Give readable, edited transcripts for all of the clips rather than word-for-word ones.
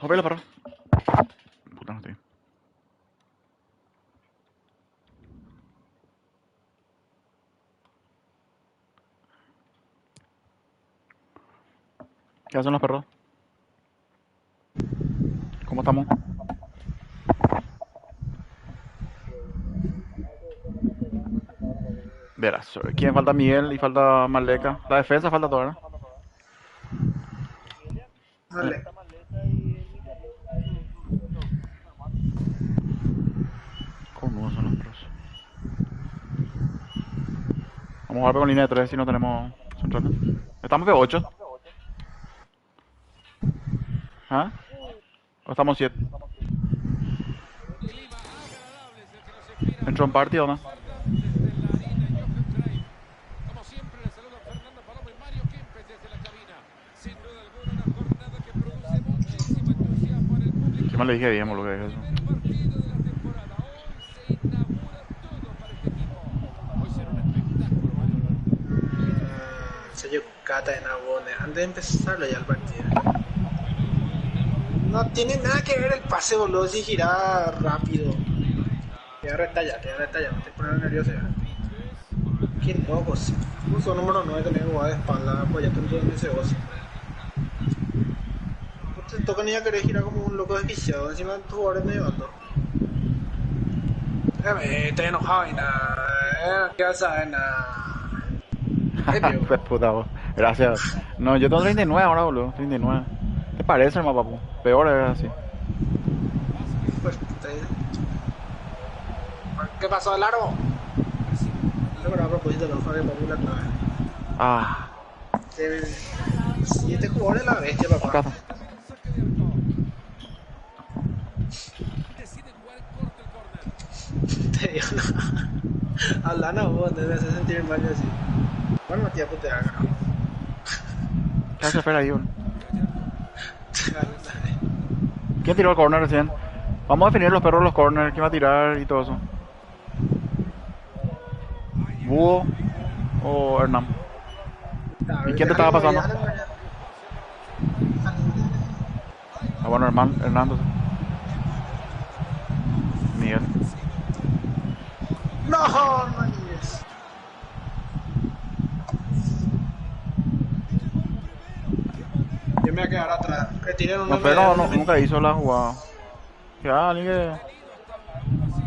Joder, perro. Puta, no estoy. ¿Qué hacen los perros? ¿Cómo estamos? Verás, ¿quién falta? Miguel y falta Maldeca. La defensa falta toda, ¿no? Eh, Vale. Cornudos son los perros. Vamos a jugar con línea de 3 si no tenemos centrales. ¿Estamos de 8? ¿Ah? ¿O estamos 7? ¿Entró en party o no? Si me le dije bien, lo que es eso. Sello Cata en Abone. Antes de empezarlo ya el partido. No tiene nada que ver el pase, boludo, si gira rápido. Te voy a retallar, me estoy poniendo nervioso ya. Qué locos. Uso número 9 también jugaba de espalda, pues ya tengo en ese ocio. Te toca ni a querer girar como un loco desquiciado encima de tus jugadores medio alto. Estoy enojado y nada. ¿Qué vas a ver? Nada. Pues puta vos. Gracias. No, yo tengo 39 ahora, boludo. 39. ¿Te parece, hermano, papu? Peor es así. Pues, ¿qué pasó, Laro? No, pero a propósito, no fue popular otra vez. Ah, 7 jugadores la bestia, acá papá. está. Te digo, no. Hablando vos, te hace sentir mal así. Bueno, tía, putea, no. ¿Qué hace Fer ahí, boludo? ¿Quién tiró el corner recién? Vamos a definir los perros los corners, quién va a tirar y todo eso. ¿Búho o Hernán? ¿Y quién te estaba pasando? Ah, bueno, Hernán, entonces. Miguel. No, no niegues. Yo me voy a quedar atrás. Que tiren una No, Fer no, media. nunca hizo la jugada. Que alguien que...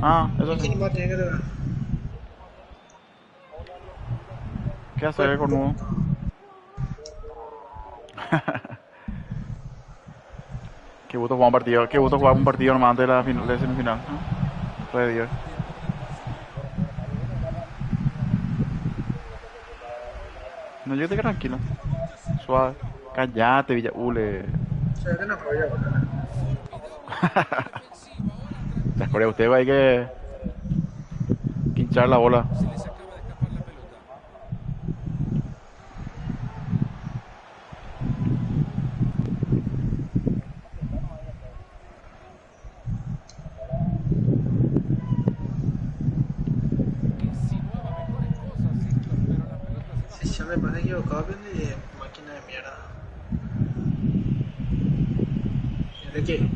Ah, eso sí. ¿Quién más tiene que tener? ¿Qué hace cornudo? Qué gusto jugar un partido, qué gusto jugar un partido nomás antes de la de semifinal. Re 10. No, yo te tranquilo. Suave. Callate, Villa. Se ve que no rollo, boludo. La Corea, usted va a que hinchar la bola. Si ya me parece equivocado, viene de máquina de mierda. ¿De qué?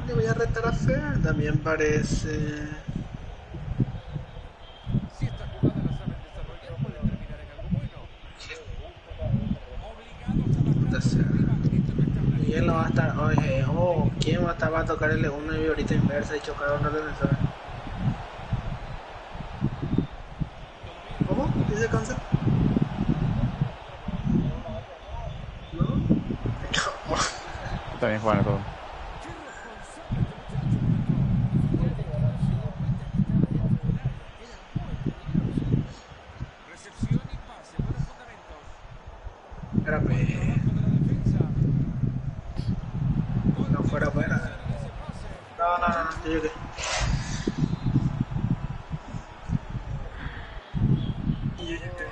Le voy a retar a Fer, también parece. Puta sea. Miguel no va a estar. Oye, ¿quién va a estar para tocar el L1 y ahorita inversa y chocar a un defensor? ¿Cómo? ¿Dice cáncer? ¿No? Está bien jugando todo. Espérame. No fuera buena. No, yo qué. Y yo qué.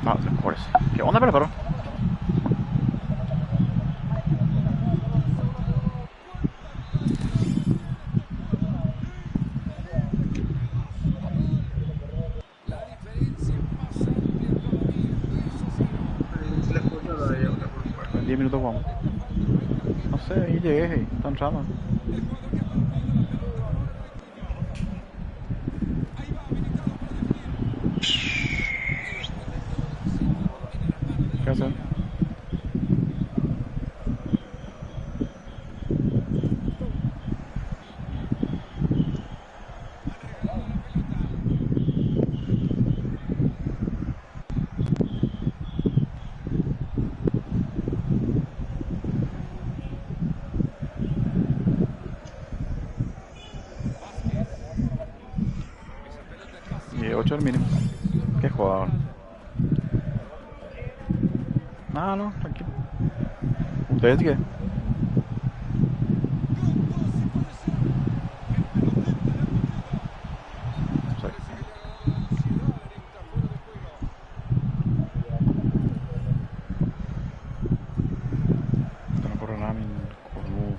No, por eso. ¿Qué onda, pero? minutos jugamos. No sé, ahí llegué, ahí. Está entrando. ¿Qué haces? Y 8 el mínimo. Qué jugador. No, no, tranquilo. ¿Ustedes qué? Sí. Esto no corre nada, mi cornudo.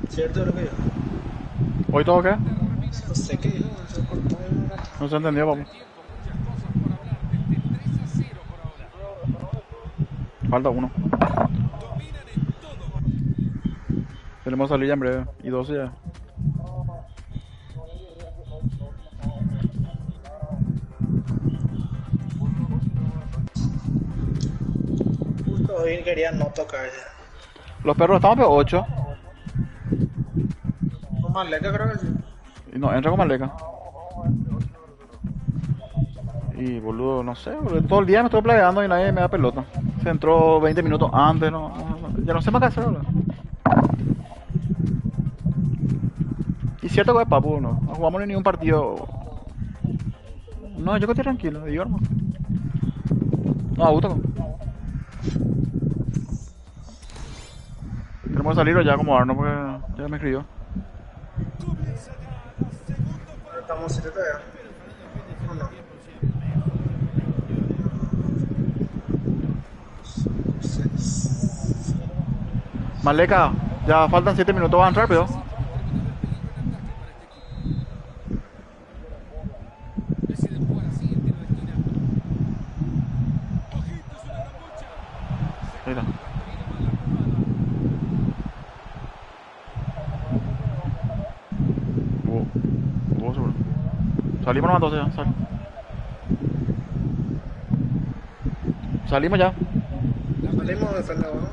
¿Cierto lo que yo? ¿Hoy todo qué? No sé qué dijo, se cortó un rato. No se entendió, papu. Falta uno. Tenemos salida en breve. Y 12 ya. Justo hoy quería no tocar ya. Los perros estamos pero 8. Con Maleca creo que sí. Y no, entra con Maleca. Y boludo, no sé, boludo, todo el día me estoy plagueando y nadie me da pelota. Se entró 20 minutos antes, ya no sé más qué hacer, boludo. Y cierto que es papu, no jugamos ni un partido. No, yo que estoy tranquilo, digo, hermano. No, a gusto. Tenemos que salir o ya acomodarnos porque ya me escribió. Estamos 7 todavía. ¿O no? Maleca, ya faltan 7 minutos, va a entrar, pero. Ahí está. Hubo seguro. Salimos nomás entonces ya, Salimos ya. Salimos de frente abajo.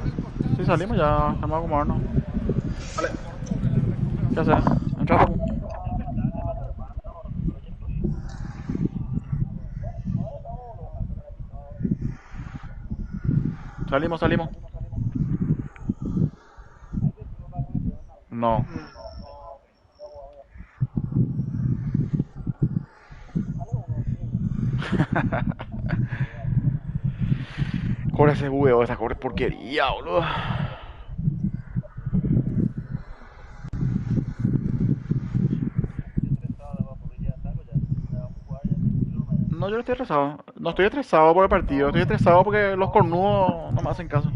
Sí, salimos ya, vamos a acomodarnos. Vale. ¿Qué haces? Entra, papu. Salimos. No. Corre ese huevo, esa corre porquería, boludo. No, yo no estoy estresado. No estoy estresado por el partido. Estoy estresado porque los cornudos no me hacen caso.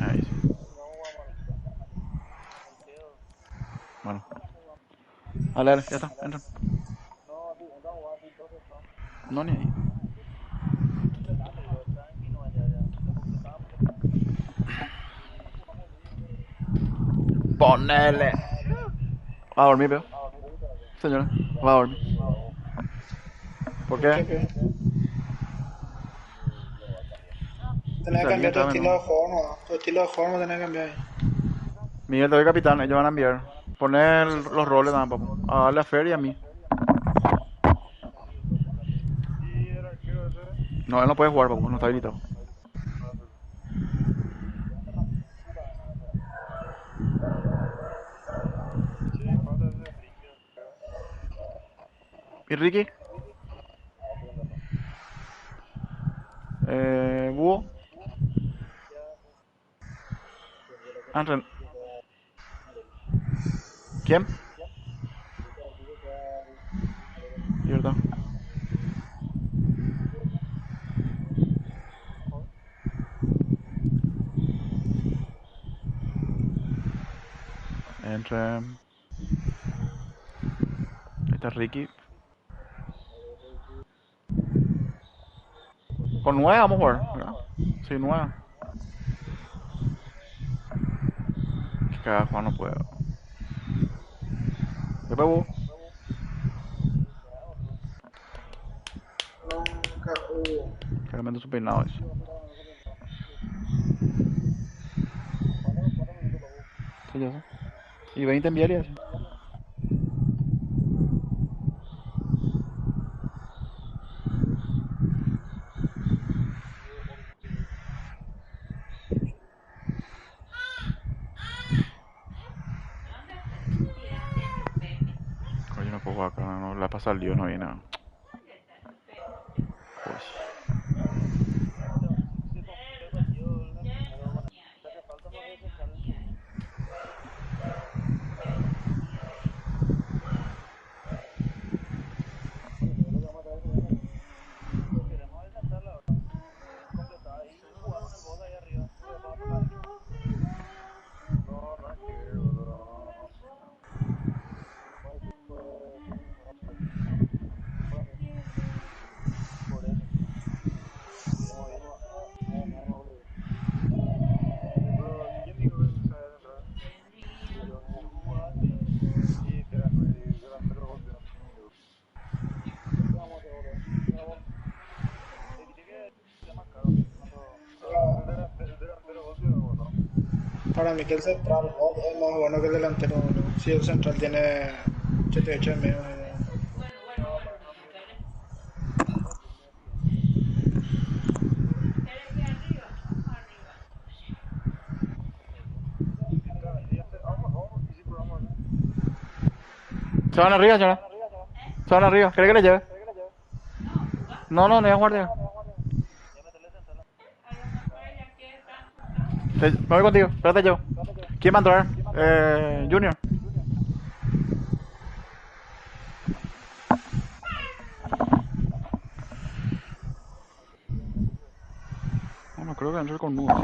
Ahí sí. Bueno. Dale, ya está. Entra. No, ni ahí. Ponele. Va a dormir, pero. Señora, va a dormir. ¿Por ¿Qué, qué? qué? Dice Tenés que alguien, cambiar tu estaba estilo menú. de juego, ¿no? Tu estilo de juego no tenés que cambiar ahí. Miguel, te doy capitán, ellos van a enviar. Poner los roles, nada, papu. A darle a Fer y a mí. No, él no puede jugar, papu, no está habilitado. ¿Y Ricky? Búho. Anren. ¿Quién? Cierto. Entre. Ahí está Ricky. Con 9 vamos a jugar, ¿verdad? Sí, 9. Que cagada, Juan, no puedo. Después Búho. Nunca hubo. Claramente su peinado eso. Sí, ya sé. Y 20 enviar y así. Coño, no puedo jugar acá, no la pasa el lío, no viene nada. Pues. Para mí que el central es más bueno que el delantero, boludo. Si el central tiene 78 de medio. Se van arriba, señora. Se van arriba. ¿Cree que le lleve? No, no, no voy a jugar ya. Me voy contigo. Espérate yo. ¿Quién va a entrar? Junior. No, no creo que entre con nubes.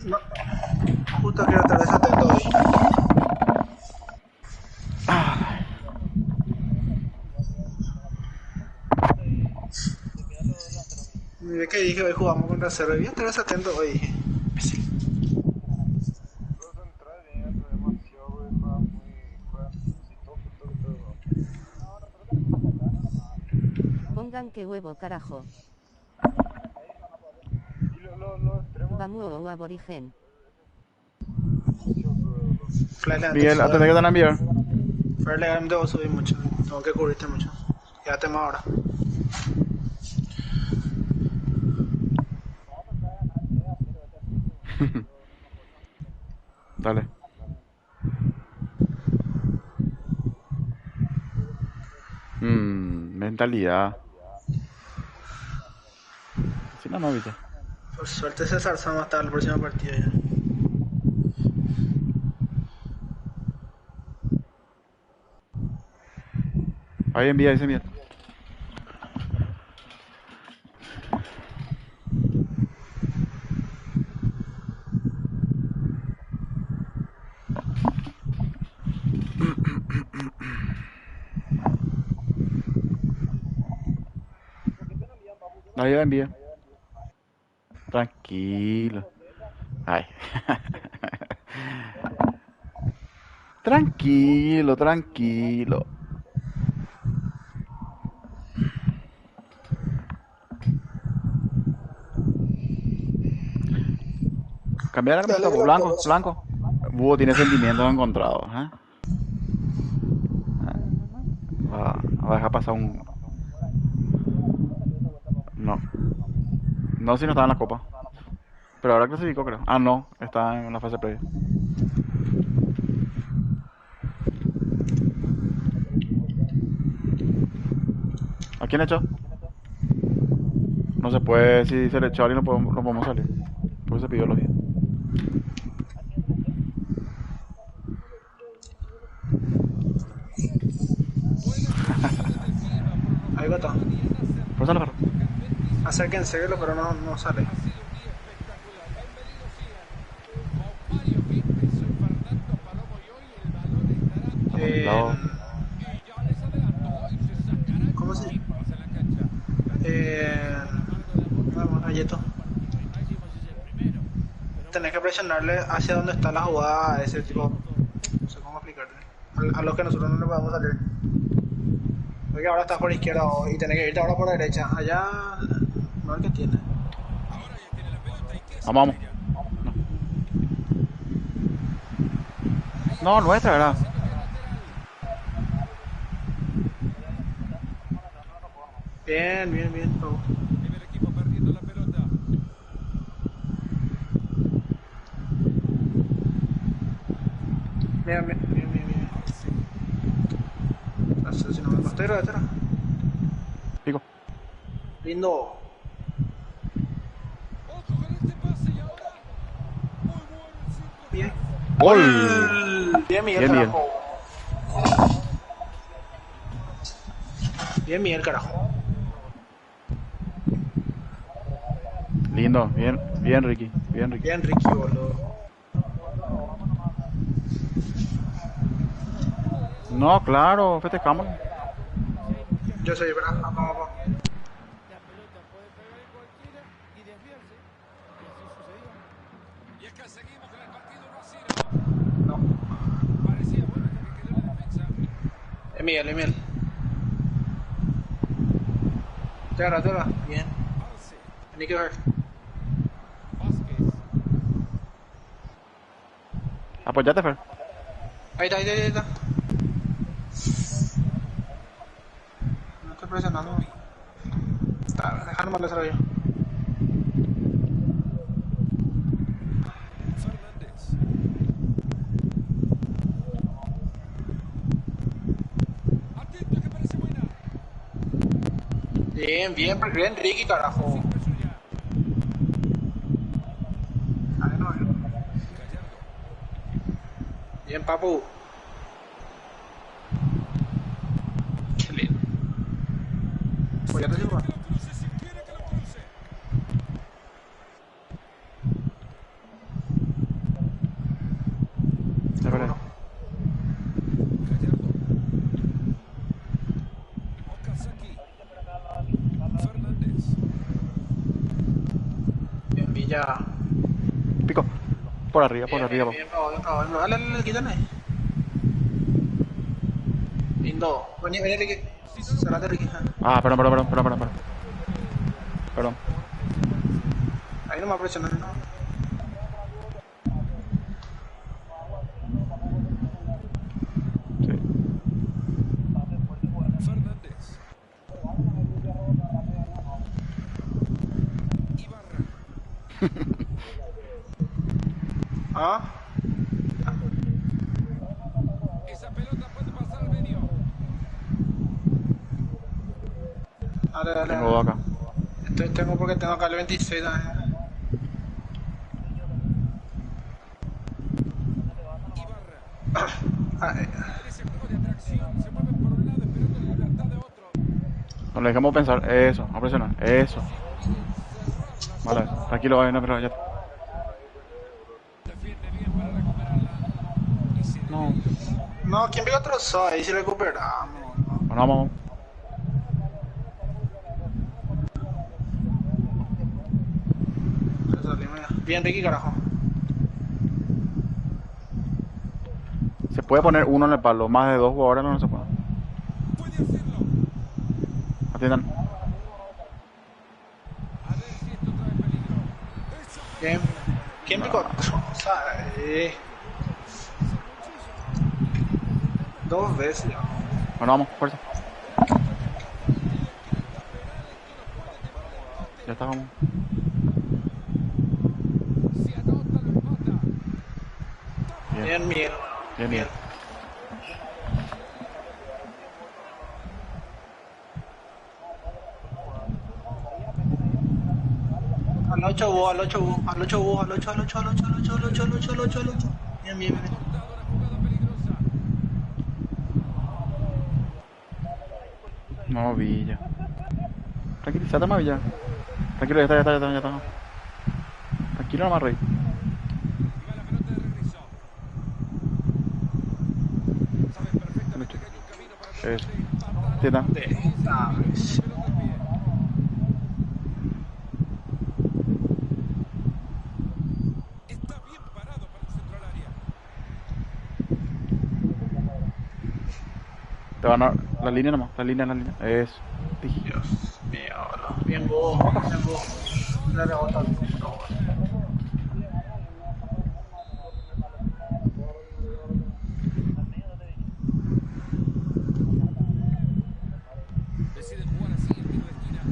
No, justo quiero estar desatento hoy. Mira que dije hoy jugamos contra Cerro. Voy a estar desatento hoy, dije. Imbécil. Pongan que huevo, carajo. Vamos o aborigen. Miguel, atendé que te van a enviar. Fue legalmente vos subís mucho. Tengo que cubrirte mucho. Quédate más ahora. Dale. Mentalidad. Si no, no, viste. Por suerte César Sama hasta el próximo partido ya. Ahí envía ese mierda. Ahí envía. Tranquilo. Ay. Tranquilo, tranquilo. Cambiar la camiseta Dale, por gran blanco, coloso. blanco. Búho tiene sentimientos encontrados, ¿eh? Va a dejar pasar un... No. No, si no estaba en la copa. Pero ahora clasificó, creo. Ah, no. Está en la fase previa. ¿A quién echó? No se puede. Si se le echó a alguien, no podemos salir. Por eso se pidió los días. Ahí va todo. Por eso la agarró. Acérquense, pero no sale. Complicado. ¿Cómo se llama? Vamos, Ayeto. Tenés que presionarle hacia donde está la jugada a ese tipo. No sé cómo explicarte. A los que nosotros no le podemos salir. Porque ahora estás por izquierda y tenés que irte ahora por derecha. Allá no el que tiene. Vamos, vamos. No, nuestra, ¿verdad? Bien, Pau. Bien. No sé si no me detrás. Pico. Lindo. Bien. ¡Gol! Bien, Miguel, Bien, carajo. Bien, Miguel, carajo. Lindo. Bien, bien, Ricky. Bien, Ricky. Bien, Ricky, boludo. No, claro. Festejamos. Yo soy, ¿verdad? Vamos. No. Es Miguel. Te agarra. Bien. Tenés que ver. Apoyate, Fer. Ahí está. No estoy presionando. Está, dejando mal hacerlo yo. Bien, Ricky, carajo. Ahí no. Bien, papu. Qué lindo. Pues ya te digo. Espera. Bien, Villa. Pico. Por arriba, Bien, Pau. Dale, quítame. Lindo. Vení, Ricky. Cerrate, Ricky. Ah, perdón. Perdón. Ahí no me presionan, no. Sí. ¿Ah? Esa pelota puede pasar al medio. Dale, dale. Tengo dos acá. Tengo porque tengo acá el 26 también. Ibarra. Ay, En ese juego de atracción se mueve por un lado esperando la libertad de otro. No le dejemos pensar. Eso, a presionar. Eso. Vale, tranquilo, no, pero ya está. Defiende bien para recuperarla. Y se No. no, ¿quién vio otro so? Ahí sí recuperamos. Bueno, vamos. Ya salimos ya. Bien, Ricky, carajo. Se puede poner uno en el palo. Más de dos jugadores no se puede. puede hacerlo. Atiendan. A ver si esto trae peligro. Eso Bien. ¿Quién picó otro? O sea, dos veces ya. Bueno, vamos, fuerza. Ya está, vamos. si anota lo empata. Bien, Bien, Miguel. bien, bien. Al 8 vos, al 8 vos, al 8 vos, al 8, al 8, al 8, al 8, al 8, al 8, al 8, al 8. Bien, bien, bien. Dado una jugada peligrosa. No, Villa. Tranquilízate más, Villa. Tranquilo, ya está. Tranquilo nomás, Rey. Y va la pelota de regreso. Saben perfectamente que hay un camino para tratar Eso. de empatar. Atiendan. De esta vez. Pelota en pie. Está bien parado para el centro al área. Te van a... La línea nomás, la línea. Eso. Dios mío, bro. Bien vos, bien vos. Le rebota el punto. Deciden jugar así el tiro de esquina.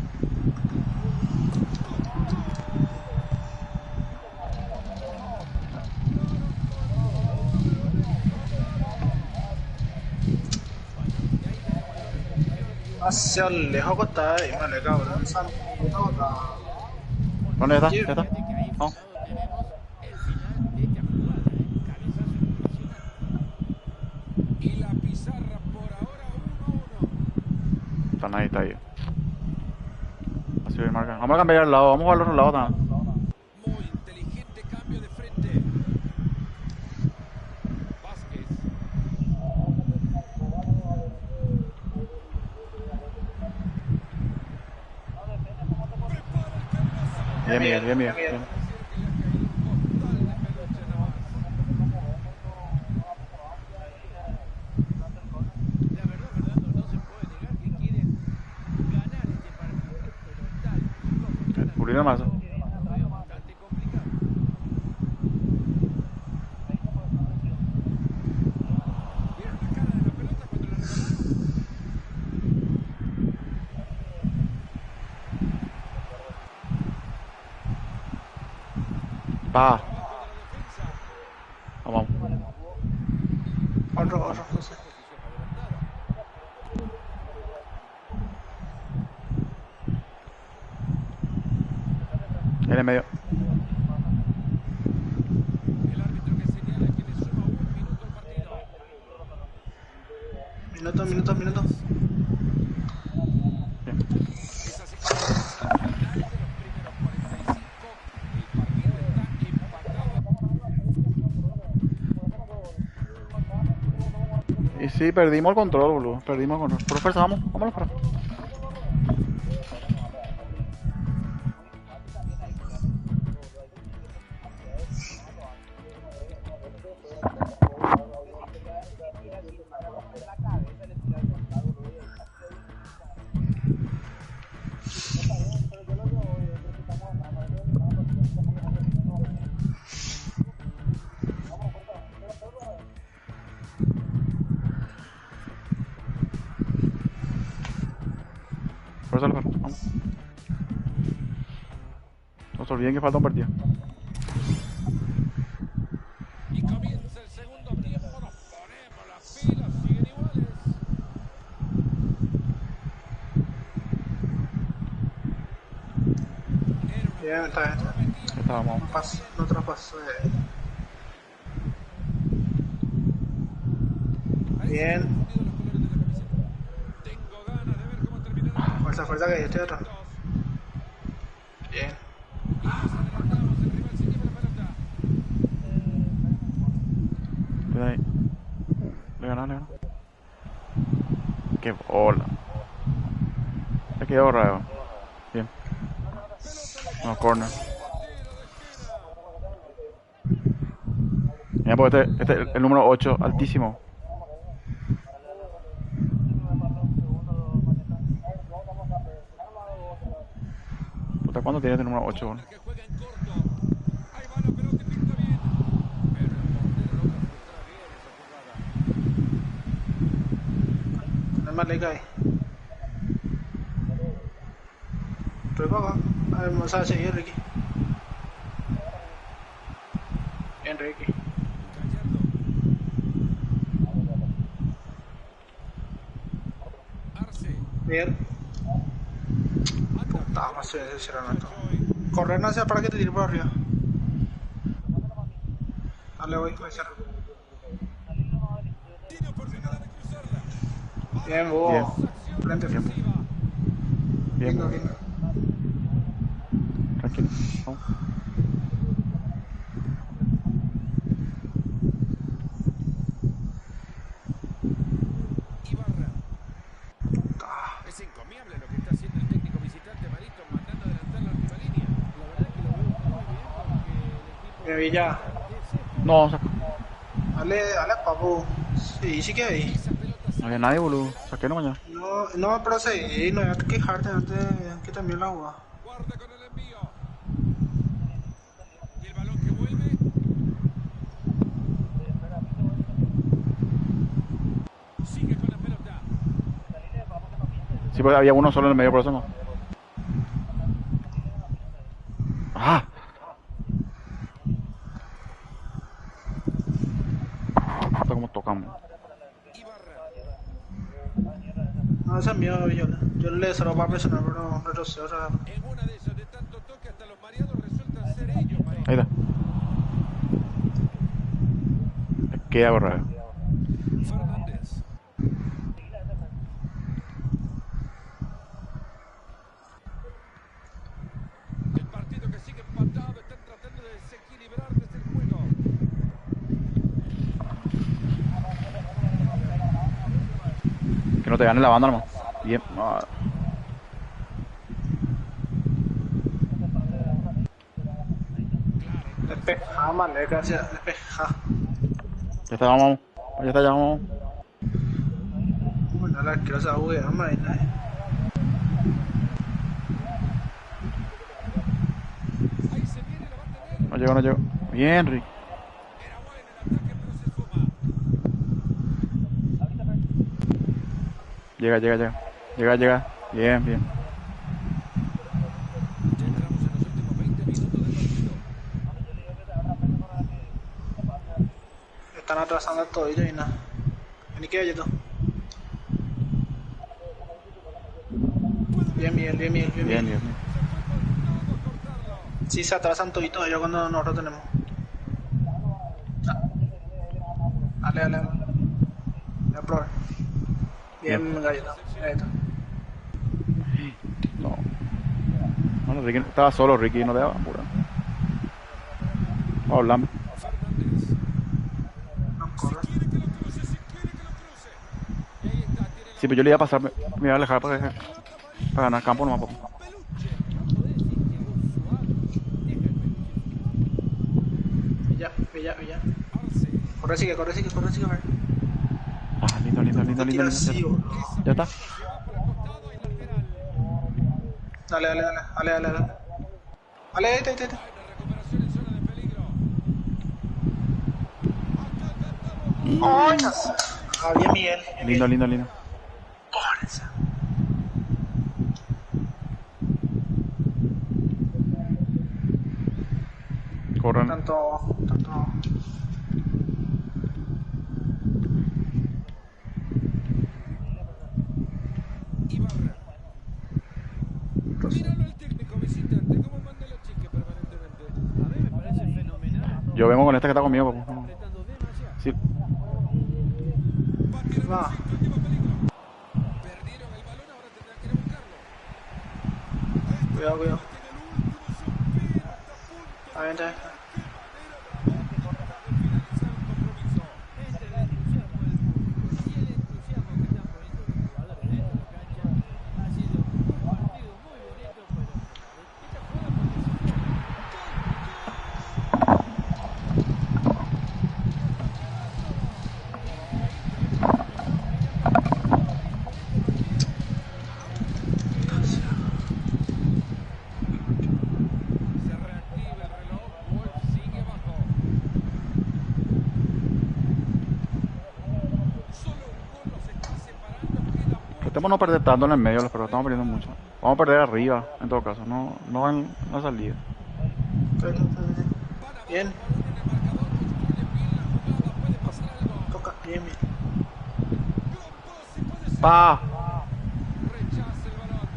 Hacia lejos que está ahí, vale, cabrón. ¿Dónde está? Ya está. Vamos. Y la pizarra por ahora 1-1. Están ahí, está ahí. Así bien marca. Vamos a cambiar al lado, vamos a jugar al otro lado también. Muy inteligente cambio de frente. Vázquez. Bien, Miguel, bien. Que le ha caído un costal de peluche nada más. La verdad, Fernando, no se puede negar que quieren ganar este partido, pero está difícil, Pulir más. lo veo bastante complicado. ¿Vieron la cara de la pelota cuando la regalaron? Pa. Trabajo de la defensa. Vamos. Otro, no sé. Posición adelantada. En el medio. El árbitro que señala que le suma 1 minuto al partido. Minuto. Bien. Es así como comienza el final de los primeros 45. El partido está empatado. Y sí, perdimos el control, boludo. Perdimos el control. Por fuerza, vámonos para. Fuerza, vamos. No se olviden que falta un partido. Bien, está bien. Estábamos. No traspaso. Bien. Tengo ganas de ver cómo terminará. Fuerza, fuerza que yo estoy atrás. Bien. Y nos adelantamos, el rival se lleva la pelota. Cuidado ahí. Le ganó, le ganó. Qué bola. Se quedó raro. Bien. No, corner. Mira, porque este es el número 8, altísimo. Puta, ¿cuándo tienes el número 8? Bueno? Que juega en corto. Ahí va la pelota y pinta bien. Pero el portero logra filtrar bien esa jugada. No es más le cae. Estoy para acá. A ver, vamos a seguir, Ricky. Bien, Ricky. Gallardo. Arce. Bien. Puta, más se cerraron esto. Correr no sea para que te tire por arriba. Dale, voy a cerrar. Tiene oportunidad de cruzarla. Bien, vos. Bien. Frente, frente. Ofensiva. Bien, Lindo, lindo. tranquilo. Vamos. Ibarra. Ah, Es encomiable lo que está haciendo el técnico visitante Marito, mandando a adelantar la última línea. La verdad que lo veo muy bien porque el equipo me vi ya. No, saca. Dale, papu. Sí, sí que vi. Esa pelota No había nadie, boludo. Saqué no mañana. No, pero seguí, no hay que quejarte antes que también la jugada. guarda con el envío. Y el balón que vuelve. Sigue con la pelota. Sí, porque había uno solo en el medio, por eso no. ¡Ah! Puta, cómo tocamos. Ibarra. No, ese es mío, Villola. Yo le solo para presionar, pero retrocedo, o sea, En una de esas de tanto toque hasta los mareados resultan ser ellos, Marito. Ahí está. Queda borrado. Fernández. El partido que sigue empatado, están tratando de desequilibrar desde el juego. Que no te gane la banda, hermano. Bien. Ah, despeja, vale, gracias, despeja. ya está, vamos. Ya está, ya vamos. Bueno, la quiero saber, güey, no me Ahí se viene, la va a tener. No llegó, no llegó. Bien, Rick. Era bueno el ataque, pero se suma. Llega. Llega. Bien, bien. Ya entramos en los últimos 20 minutos del partido. están atrasando todo y nada. Vení que vaya tú. Bien, Miguel. Bien, bien. Sí, se atrasan toditos ellos cuando nosotros tenemos. Dale. Voy a probar. Bien, galleta. No. Bueno, Ricky estaba solo, Ricky no le daba pura. Vamos a hablar. Fernández. No corre. Quiere que lo cruce, si quiere que lo cruce. Y ahí está, tiene la Sí, pero yo le iba a pasar, me iba a alejar para ganar campo nomás. peluche. no podés decir que vos suave. Deja el peluche. Villa. Arce. Corre, sigue, a ver. Ah, lindo. Tira así, boludo. Ya está. Se va por el costado y lateral. Dale. Ahí está. Hay una recuperación en zona de peligro. ¡Ay, no sé! Ah, bien, Miguel. Lindo. Pórense. Corran. Tanto. Ibarra. Míralo el técnico visitante, cómo manda la chica. Yo vengo con esta que está conmigo, papu. No. apretando demasiado. Sí. Va. Perdieron el balón, ahora tendrán que ir a buscarlo. Cuidado, cuidado. Ahí está. Este es el entusiasmo del público y el entusiasmo que están poniendo los jugadores dentro de la cancha. Ha sido un partido muy bonito, pero esta jugada participó. Se reactiva el reloj. Wolf sigue abajo. Solo un gol los está separando. Queda muy Tratemos de no perder tanto en el medio, pero estamos perdiendo mucho. Vamos a perder arriba, en todo caso, no en la salida. Bien. balón en el marcador. Construye bien la jugada. Puede pasar algo. Toca. Bien, bien. Gran pase, puede ser. ¡Pa! Rechaza el balón.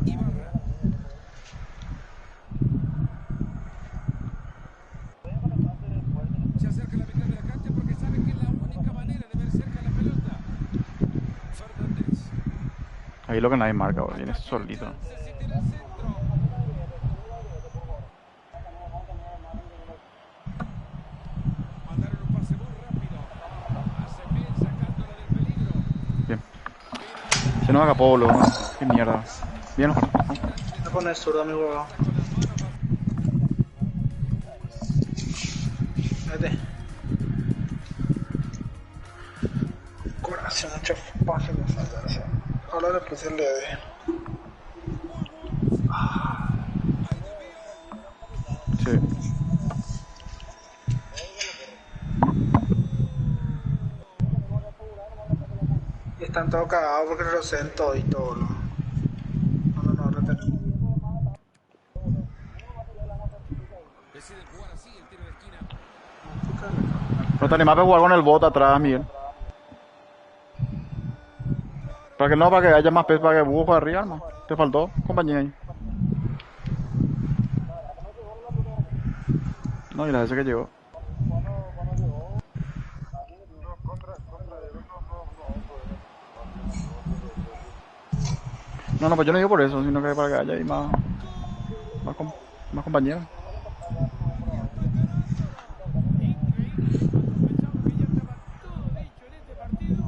Ibarra. Se acerca a la mitad de la cancha porque sabe que es la única manera de ver cerca la pelota. Fernández. Ahí lo que nadie marca, bro. Viene solito. Se tira al centro. Mandaron un pase muy rápido. Hace bien sacándola del peligro. Bien. Se nos acabó, boludo. ¿No? Qué mierda. Bien, Juan. ¿No? Voy a poner zurdo a mi huevo. Vete. Corazón, mucho paje me falta. O sea, ahora le puse el dedo. Sí. Y están todos cagados porque lo rocen todo y todo. No, retenemos. Deciden jugar así el tiro de esquina. No te animás a jugar con el bot atrás, Miguel. Para que haya más peso, para que Búho para arriba, hermano. Te faltó compañía ahí. No, y la vez que llegó. No, pues yo no digo por eso, sino que para que haya ahí más compañeros. Increíble, cuando pensamos que ya estaba todo dicho en este partido,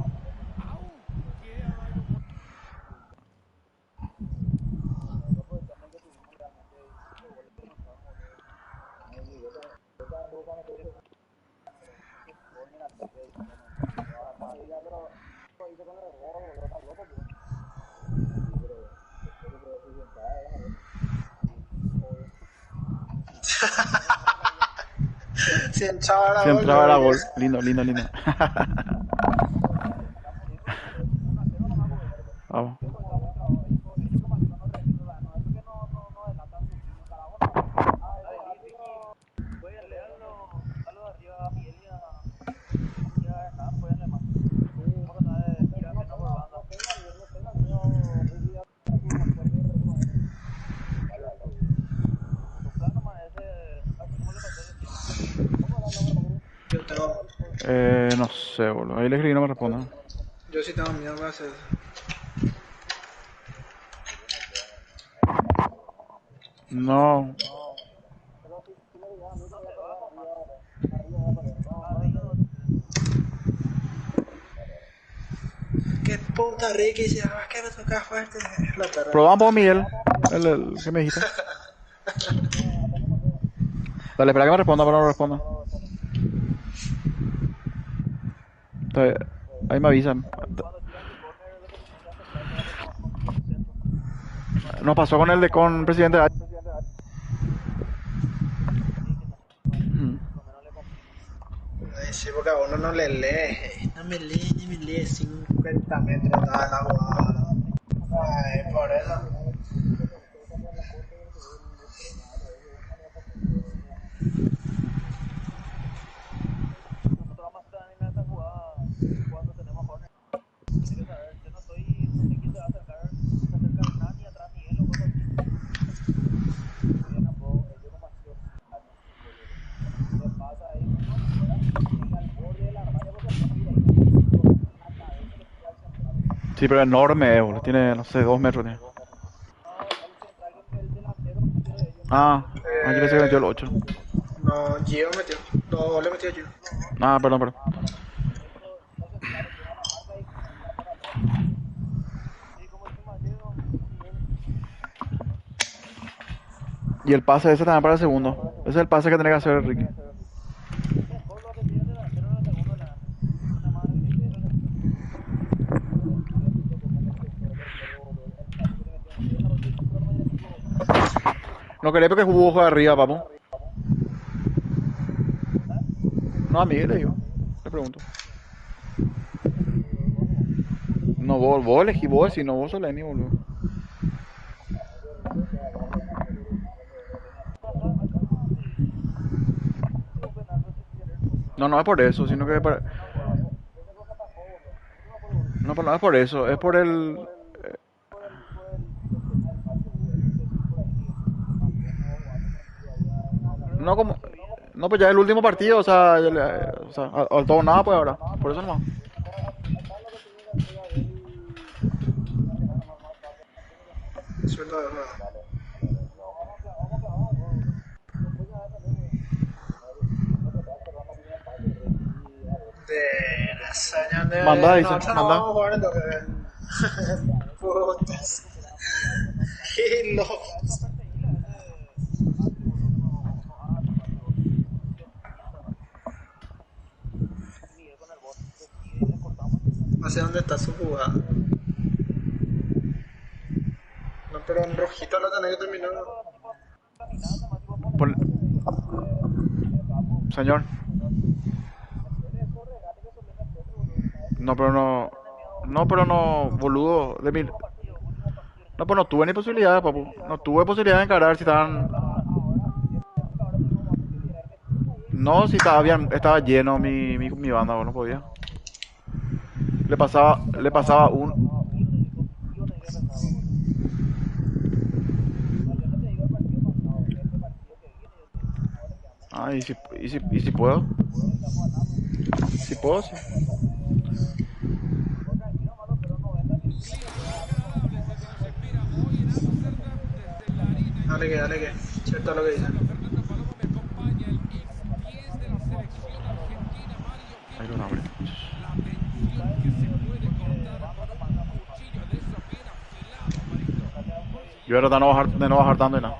aún quedaba algo por... Si entraba la Si gol, entraba era yo- gol. Lindo, lindo, lindo. Vamos. Yo tengo. No sé, boludo. Ahí le escribí y no me responde. Yo sí tengo miedo para hacer eso. No. Qué puta rica y si además que me toca fuerte la perra. Probamos, Miguel. El que me dijiste. Dale, espera que me responda, pero no responda. Entonces, ahí me avisan. Nos pasó con con presidente. Sí, porque a uno no le lee. No me lee, ni me lee 50 metros nada la jugada. Ay, por eso. Sí, pero enorme, boludo. Tiene, no sé, 2 metros tiene. Yo pensé que metió el 8. No, Gio metió. 2 goles metió Gio. Perdón, perdón. Y el pase ese también para el segundo. Ese es el pase que tiene que hacer Ricky. No quería porque jugó ojo de arriba, papu. No, a Miguel le digo. Le pregunto. No, vos elegí vos, si no vos sos Lenny, boludo. No, no es por eso, sino que no, pero no es por eso, es por el... No como... No, pues ya es el último partido, o sea, o sea, al todo nada pues ahora. Por eso nomás. Suelta de nuevo. De la hazaña de... Manda, dice, No, ahorita no manda. vamos a jugar entonces. Putas. Qué loco. No sé dónde está su jugada. No, pero en rojito lo tenés que terminar. Pon- Señor. No, pero no... No, pero no, boludo. No, pues no tuve ni posibilidad, papu. No tuve posibilidad de encarar si estaban... No, si estaba bien, estaba lleno mi banda, no podía. Le pasaba un... ¿Y si puedo? Si puedo, sí. Dale que. Cierto lo que dice. Fernando Palomo me acompaña, el ex 10 de la selección argentina, Mario. Ahí Qué lo abre. la tensión que se puede cortar con un cuchillo de esos bien afilados, Marito. Yo ahora de no bajar tanto y nada.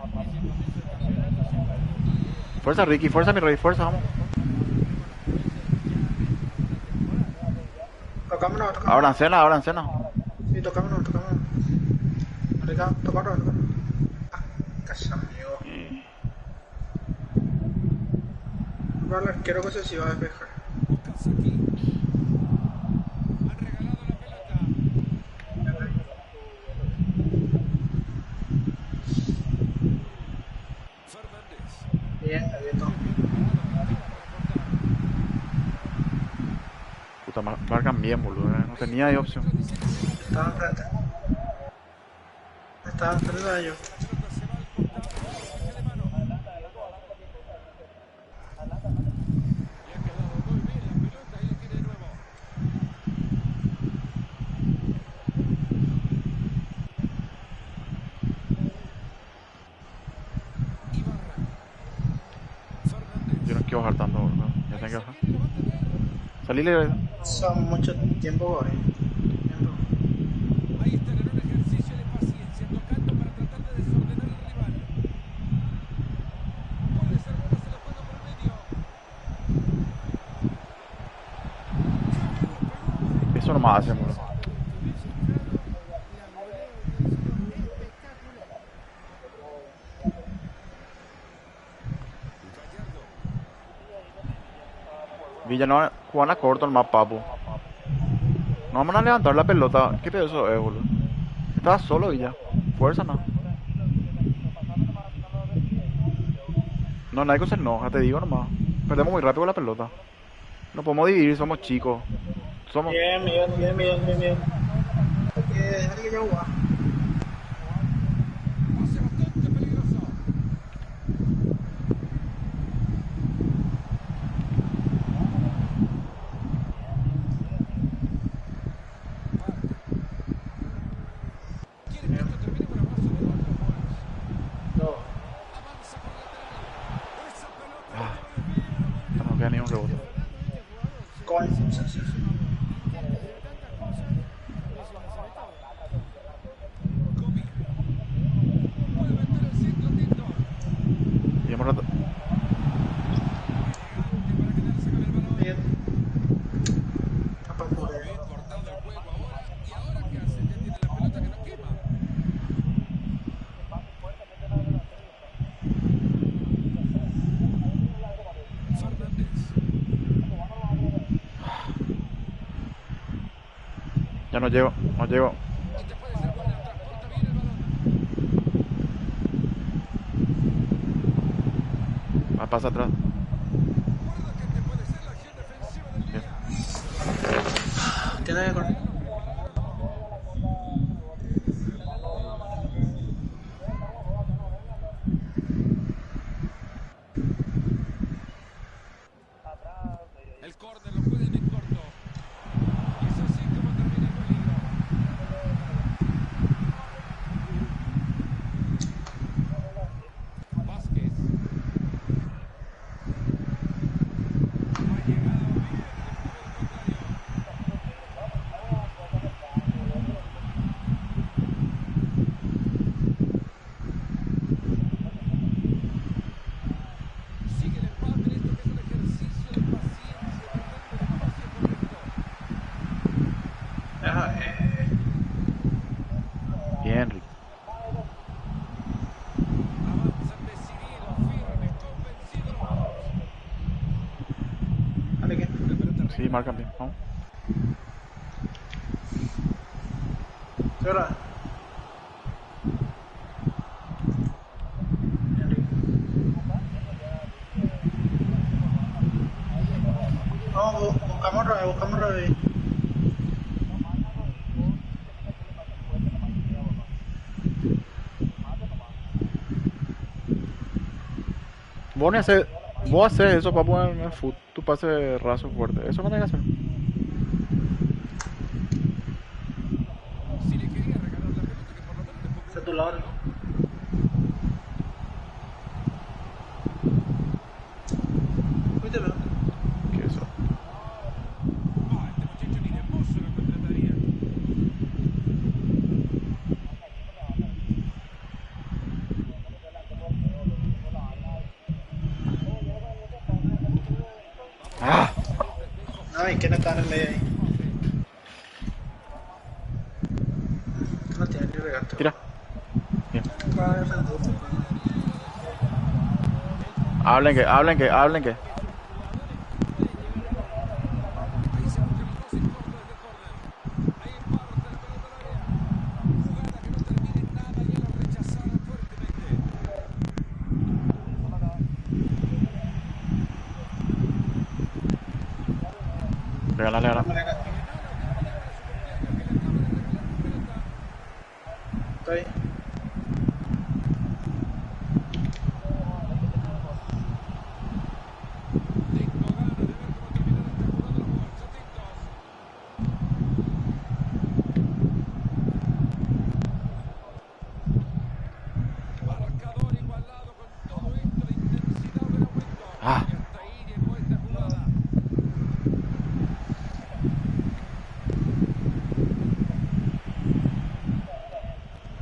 Fuerza Ricky, fuerza mi rey, fuerza, vamos. Tocámonos. Abran cena. Sí, tocámonos. Rica, tocámonos. Casa, amigo. Al arquero que se iba a despejar. Okazaki. Han regalado la pelota. Fernández. Bien, abierto. Puta, marcan bien, boludo. No tenía ahí opción. Estaba enfrente. Estaba enfrente de ellos. Yo no quiero bajar tanto, boludo. Ya tengo que bajar. Salile. Son mucho tiempo hoy. Ahí está, en un ejercicio de paciencia, tocando para tratar de desordenar al rival. Puede ser bueno, se lo juega por medio. Eso nomás hacen, boludo. Villa no juegan a corto el más, papu. No vamos a levantar la pelota. ¿Qué pedazo es, boludo? Estaba solo Villa. Fuerza no. No, nadie se enoja, te digo nomás. Perdemos muy rápido la pelota. No podemos dividir, somos chicos. Somos... Bien. Dale que ya jugar. Pase bastante peligroso. coins. Sí, sí, sí. De tantas cosas, eso me sale tarde. Kobe. Puede meter el centro, Tito. Y hemos roto. Elegante para quedarse con el balón. Bien. Apapuré. Bien cortado el juego ahora. ¿Y ahora qué hace? Ya tiene la pelota que no quema. Fernández. Ya no llego, no llego. Esta puede ser buena. Transporta bien el balón. Pasa atrás. Guarda que este puede ser la acción defensiva del día. Tiene que correr. El córner lo pueden en corto. Y es así como termina el peligro. Vázquez. Ha llegado bien el contrario. Sigue el empate en esto que es un ejercicio de paciencia, tratando de espacio correcto. Ajá, Bien, Rick. Avanzan decididos, firmes, convencidos los dos. Dale que. La pelota Sí, marcan bien. Vamos. ¿Qué hora? Vamos, buscamos revés. Vos haces eso para ponerme en foot, tu pase raso fuerte. Eso no tenés que hacer. Si le quería regalar la pelota, que por lo menos le ponga Ese tu lado. Cuídalo. ¿Qué es eso? este muchacho ni de mozo lo contrataría. ¡Ah! No, ¿y quién está en el medio ahí? No tiene ni regate. Tira. Bien. Va a defender, pues. Hablen que. Ahí se buscan los dos en corto desde córner. Ahí parte la pelota al área. Jugada que no termina en nada y él lo rechazaron fuertemente. Regálale ahora. Estoy. Tengo ganas de ver cómo terminará esta jugada los bolsotitos. Marcador igualado con todo esto de intensidad del aumento. Ah. Y hasta ahí llegó esta jugada.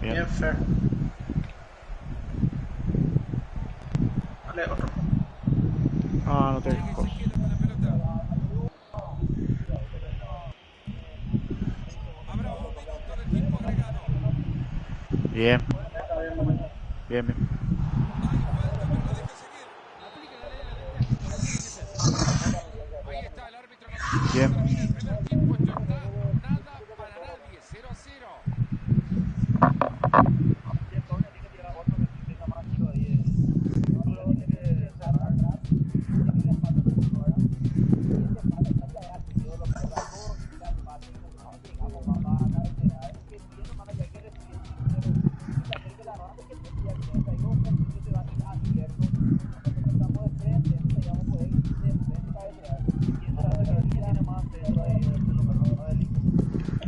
Bien. Bien fair. Vale, otro. Ah, no te Sigue cosas. Ezequiel con la pelota. Habrá un minuto de tiempo agregado. Bien. Bien, bien. No hay falta, pero lo deja seguir. Aplica la ley del técnico, así tiene que ser. Ahí está el árbitro. No dice cómo Bien. termina el primer tiempo. Esto está nada para nadie. 0-0.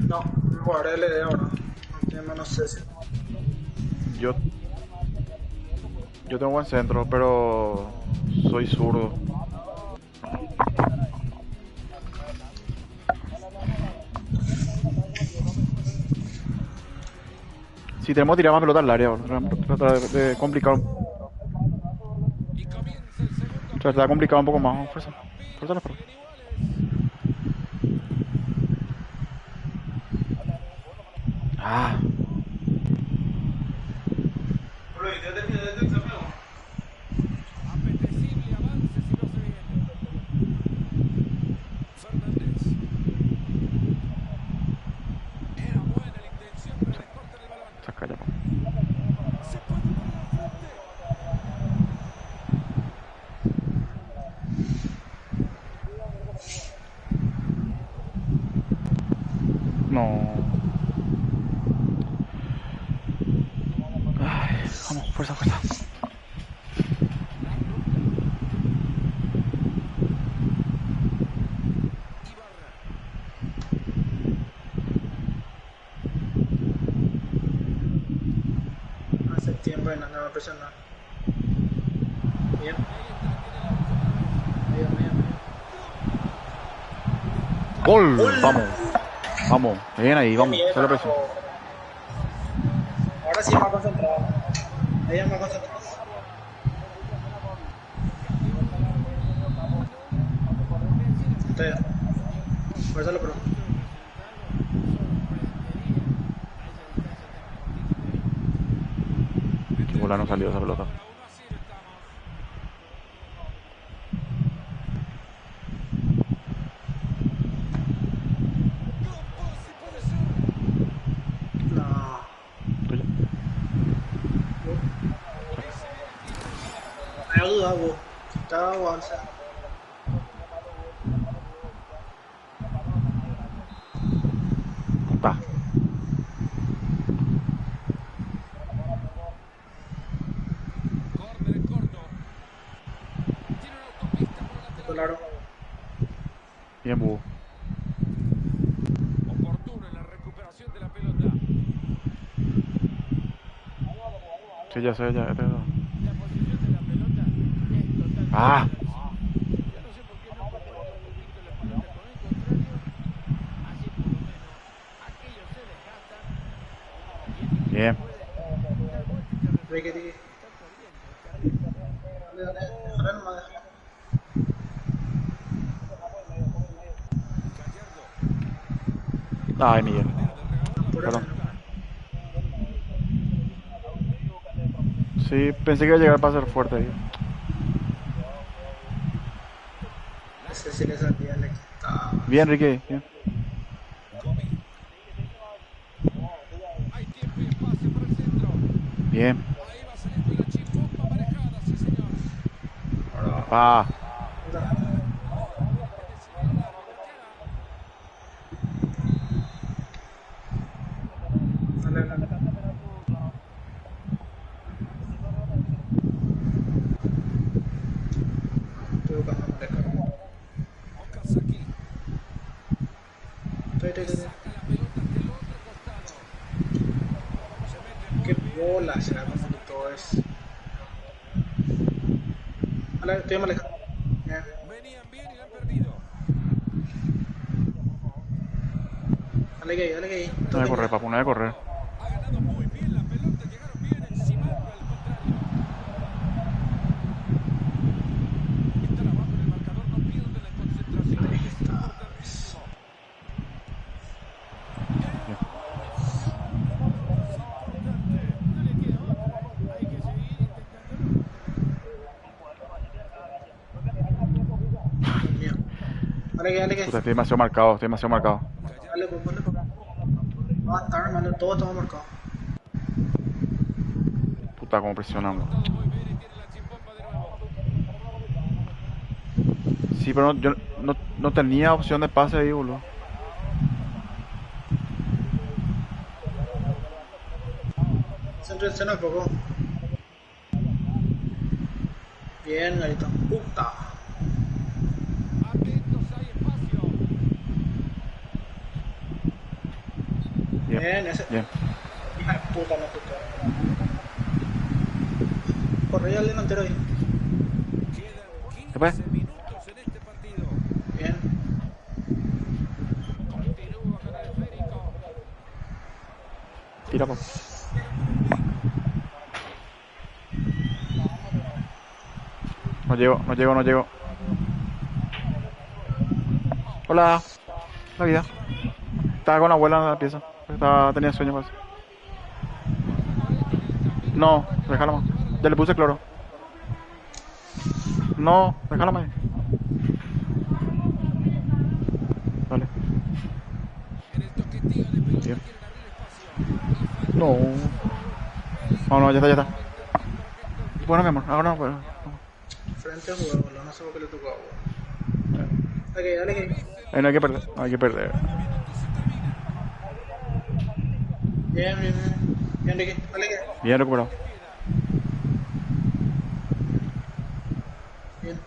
No, jugaré LD ahora. No tiene menos Ceci. Yo tengo buen centro, pero soy zurdo. Si tenemos que tirar más pelota al área, boludo. Tratar de complicar. Y comienza el segundo. Tratar de complicar un poco más. Fuerza. Fuerza los perros. Siguen iguales. Ah. Bro, ¿ya terminé de examen? Apetecible avance si no se viene. Fernández. Era buena la intención, pero le cortan el balón. Saca ya, po. Se puede poner al frente. No. Ay, vamos, fuerza, fuerza. Ibarra. Hace tiempo y no me va a presionar. Bien. Medio, medio, medio. ¡Gol! ¡Gol! Vamos. Vamos. Bien ahí, vamos. Bien, Solo presión. carajo. Ahora sí más concentrado. Ahí es más concentrado. Está bien. Fuerza lo pro. Qué bola no salió esa pelota. Para 1-0 estamos. Campos, si puede ser. No. Tuya. Me hago duda, vos. Está avanza. Está. Córner en corto. Tiene una autopista por el lateral. Claro. Bien, Búho. Oportuno en la recuperación de la pelota. Sí, ya sé, ya. La posición de la pelota es totalmente Ah. clarísima. Yo no sé por qué no comparten un poquito la pelota con el contrario. Así por lo menos aquellos se desgastan y el equipo Bien. puede dar vuelta y te resuelve. Ve que te. Está perdiendo, está Dale, dale. Déjala nomás, déjala. Gallardo. Ay, Miguel. Apúrate, Perdón. no. Sí, pensé que iba a llegar para ser fuerte ahí. Ese sí le salía, le quitaba. Bien, Ricky. Bien. Gomi. Hay tiempo y espacio para el centro. Bien. Ahí va saliendo la chimpompa marejada, sí señor. Pa. Dale, dale. Estoy buscando un descargo. Okazaki. Estoy. Saca la pelota hacia el otro costado. Se mete muy Qué bien. bola será como que todo es. Dale, estoy más lejos. Bien. Venían bien y la han perdido. Dale que ahí, dale que ahí. No voy a correr, papu, no voy a correr. Ha ganado muy bien la pelota. Llegaron bien encimando al contrario. Están abajo en el marcador. No pierden la concentración. Que es importantísimo. No le queda otra. Hay que seguir intentándolo. Dios mío. Dale que. Puta, estoy demasiado marcado, estoy demasiado marcado. Dale, pues, ponle. Va a estar, hermano, todo estamos marcado. Puta, como presionamos. Muy bien y tiene la chimpompa de nuevo. Sí, pero yo no tenía opción de pase ahí, boludo. Se nos poco. Bien, Garito. Puta. Atentos, hay espacio. Bien, ese. Bien. Hija de puta, no puta. Corre al delantero ahí. Quedan ¿Qué fue? 15 minutos en este partido. Bien. Continúa con el esférico. Tira, papu. No llego. Hola. La vida. Estaba con la abuela en la pieza. Tenía sueño, parece. No, déjala más. Ya le puse cloro. No, déjala más. Dale. Bien. No. No, ya está. Bueno, mi amor, ahora no puedo. Frente a jugar, boludo. No sé por qué le tocó a vos. Dale que. No hay que perder, no hay que perder. Bien, Ricky. Dale que. Bien recuperado. Bien.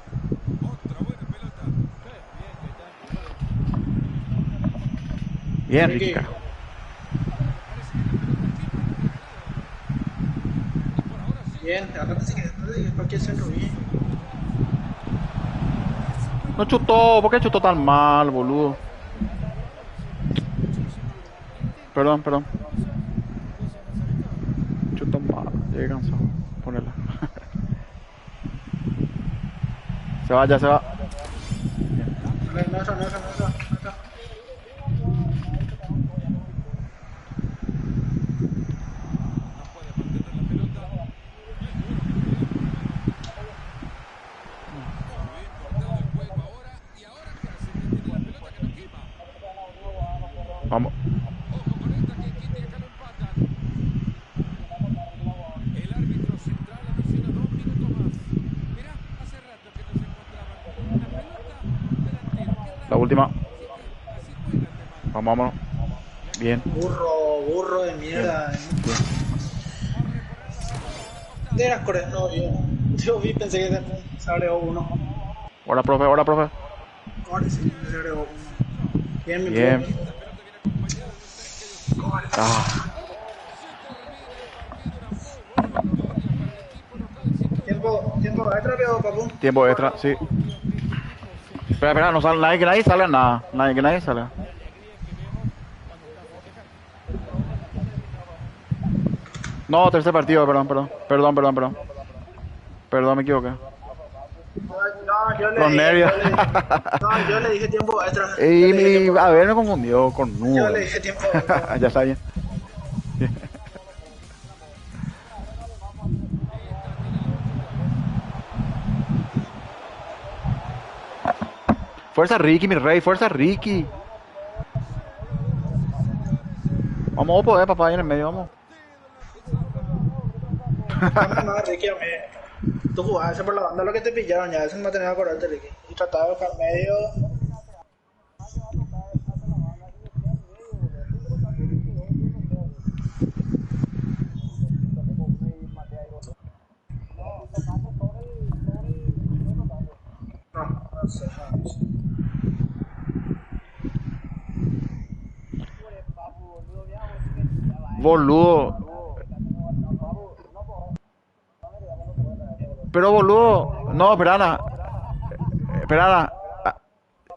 Bien, Ricky, carajo. Bien, aparte sí que cualquier centro bien. No chutó, ¿por qué chutó tan mal, boludo? Perdón. Chutó mal, llegué cansado. Ponela. Se va. No, eso. Vamos. El árbitro central adiciona 2 minutos más. Mirá, hace rato que no se encontraban. La pelota, delantero. Qué La raro. última. Así juega el tema. Vámonos. Bien. Burro de mierda. De las Coreas, no, yo pensé que se agregó uno. Ahora, profe. Ahora sí, se agregó uno. Bien, mi Bien. profe. Ah, Tiempo extra, pero papu. tiempo extra, sí. Espera, no sale nadie, que nadie salga nada. Que nadie salga. No, tercer partido, perdón. Perdón, me equivoqué. No, Los nervios. yo le dije tiempo extra. A ver, me confundió con Yo nudo. le dije tiempo extra. Ya está bien. Fuerza Ricky, mi rey, fuerza Ricky. Vamos a poder, papá, ahí en el medio, vamos. No, Ricky, a mí. Tú jugaste por la banda lo que te pillaron, ya eso no me tenía que acordarte, Ricky. Y trataba de buscar medio. No sé. Boludo. Pero boludo. No, espera.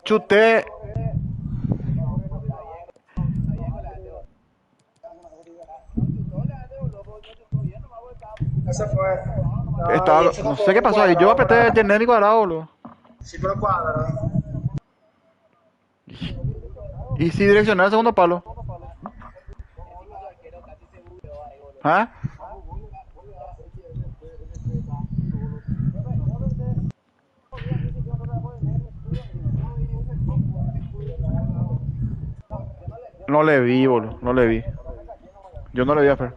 Chuté. Esa fue. Estaba, no sé qué pasó ahí. Yo apreté genérico cuadrado, boludo. Sí, pero cuadrado. Y sí direccioné al segundo palo. ¿Ah? No le vi, boludo. No le vi. Yo no le vi a Fer.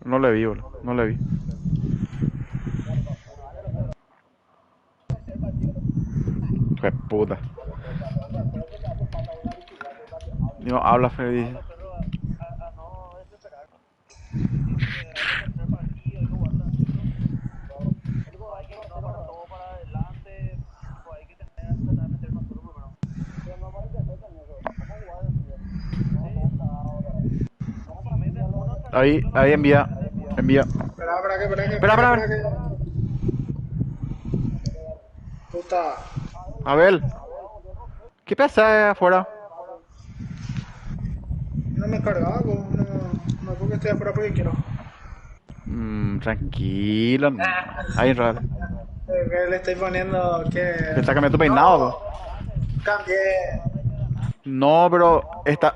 No le vi, boludo. No le vi. Qué puta. No, habla Fer, dice. Ahí envía. Espera. Puta. Abel. ¿Qué pasa afuera? No me cargaba, no porque estoy afuera porque quiero. Tranquilo. No. Ahí, raro. Que le estoy poniendo que Está cambiando tu peinado. cambié. No, pero está.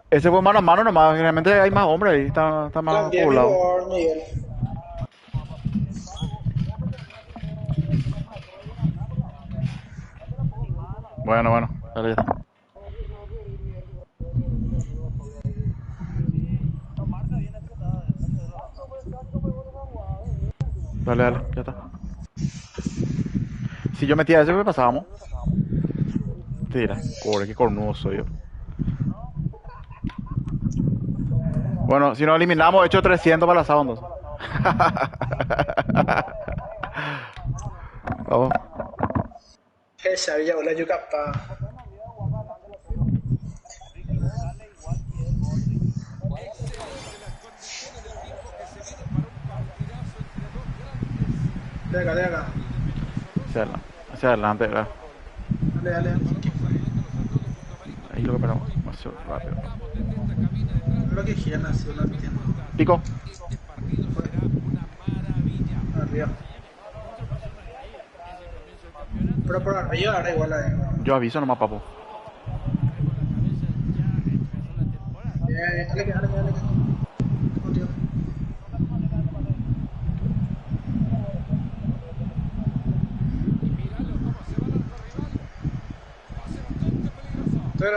Ese fue mano a mano nomás. Realmente hay más hombres ahí. Está más Cambié mi poblado. board, Miguel. Bueno. Dale, ya está. Dale, ya está. Si yo metía ese, ¿qué pasábamos? Tira, cobre, qué cornudo soy yo. Bueno, si nos eliminamos, he hecho 300 para la sábado, entonces. Vamos. Sabía, hola, yo capaz. De acá. Hacia adelante, ¿verdad? Dale. Ahí lo que esperamos. Demasiado rápido. Lo que quieran así, no entiendo. Pico. Arriba. Pero por arriba ahora igual ahí. Yo aviso nomás, papo. Bien, dale. Contigo.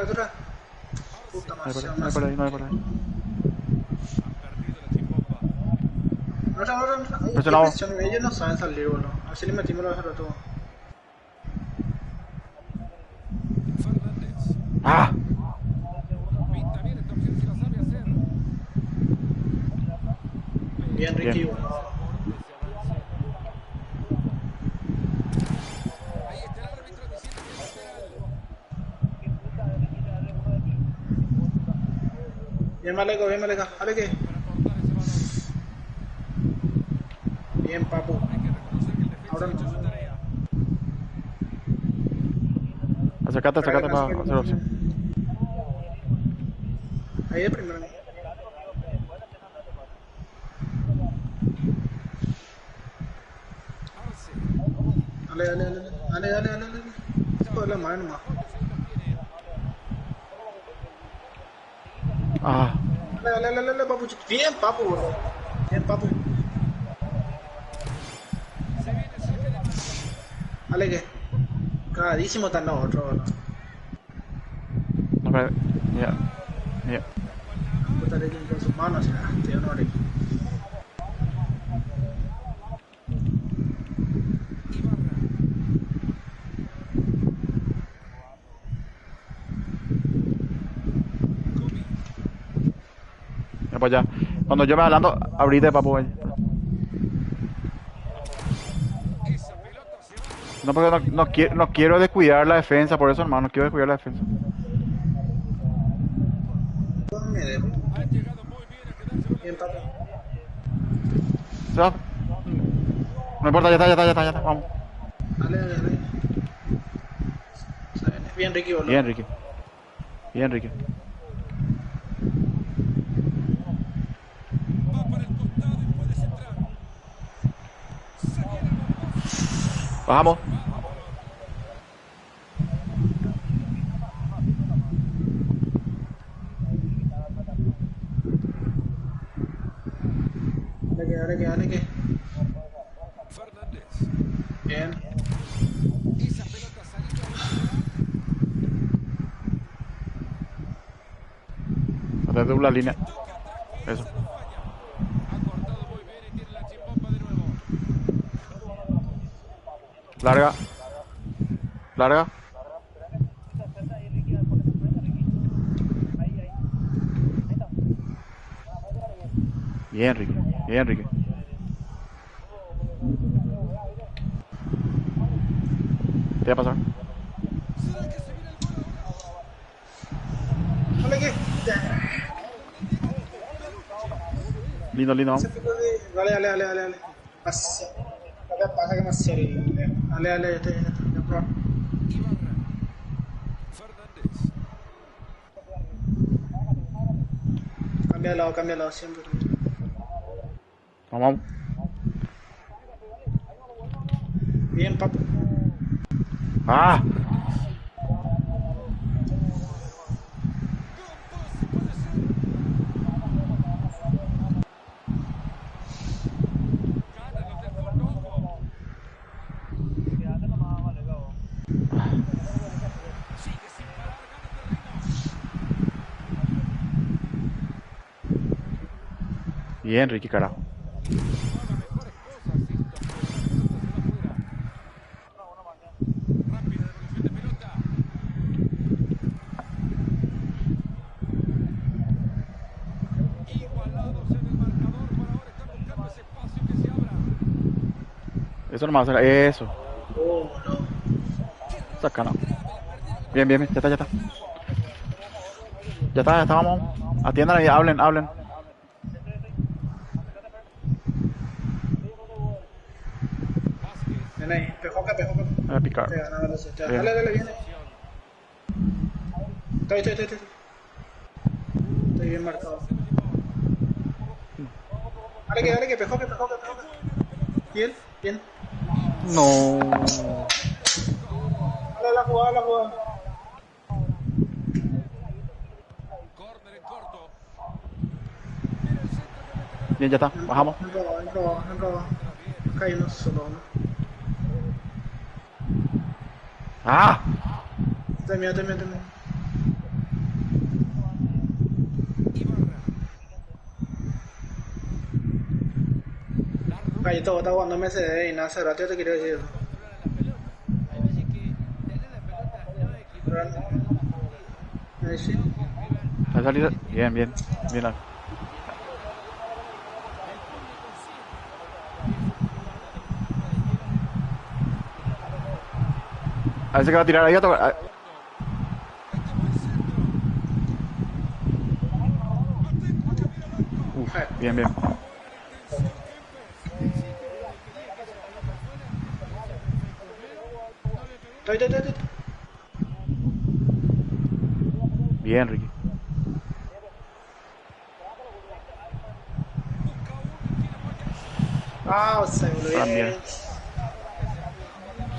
Dura. Puta No hay madre, por ahí. No, Presionado. ellos no saben salir, boludo. A ver si le metimos los rato. ¡Ah! Bien, Ricky, Bien. boludo. Bien, Maleco. ¿Ale qué? Bien, papu. Ahora no. Acércate para hacer opción. Ahí de primero. Dale. Por la mano nomás. Ah, Dale, papu. Bien, papu, bro. Bien, papu. Dale, que. Cagadísimo están los otros, bro. no, espérate. Mira. Puta, le con sus manos, ya. Tío, no, Ricky. Mira para allá. Cuando yo me adelanto, abrite, papo. Ahí. No, porque no quiero descuidar la defensa, por eso, hermano, no quiero descuidar la defensa. Me dejo. Bien, papu. ¿Se va? No importa, ya está, vamos. Dale. Bien, Ricky, boludo. Bien, Ricky. Bajamos. Dale que. Bien. Dale de la línea. Eso. Larga. Bien, Ricky. ¿Qué va a pasar? Dale que. Lindo, vamos. Dale. Pasa que más serio. Dale, ya está. Cambia de lado siempre. Vamos. Bien, papu. ¡Ah! Bien, Ricky, carajo. Eso nomás, eso. Oh, no. Saca, no. Bien, bien, bien, ya está, ya está. Ya está, vamos. Atiendan y hablen, hablen. Ven ahí, pejoca. Voy a picar. Te gana velocidad. Bien. Dale, viene. Estoy. Estoy bien marcado. Dale que pejoca. Bien. No. Dale la jugada. Córner en corto. Bien, ya está, bajamos. No. Caímos solo, ¿no? ¡Ah! Termina. Cayito, está jugando MSD y nada, hace rato yo te quería decir eso. Hay veces que tener la pelota no equivoca. Ahí sí. Va a salir. Bien. Bien. A ver si que va a tirar ahí a tocar. Uf, bien. Estoy. Bien, Ricky. Ah, o sea, boludo. También.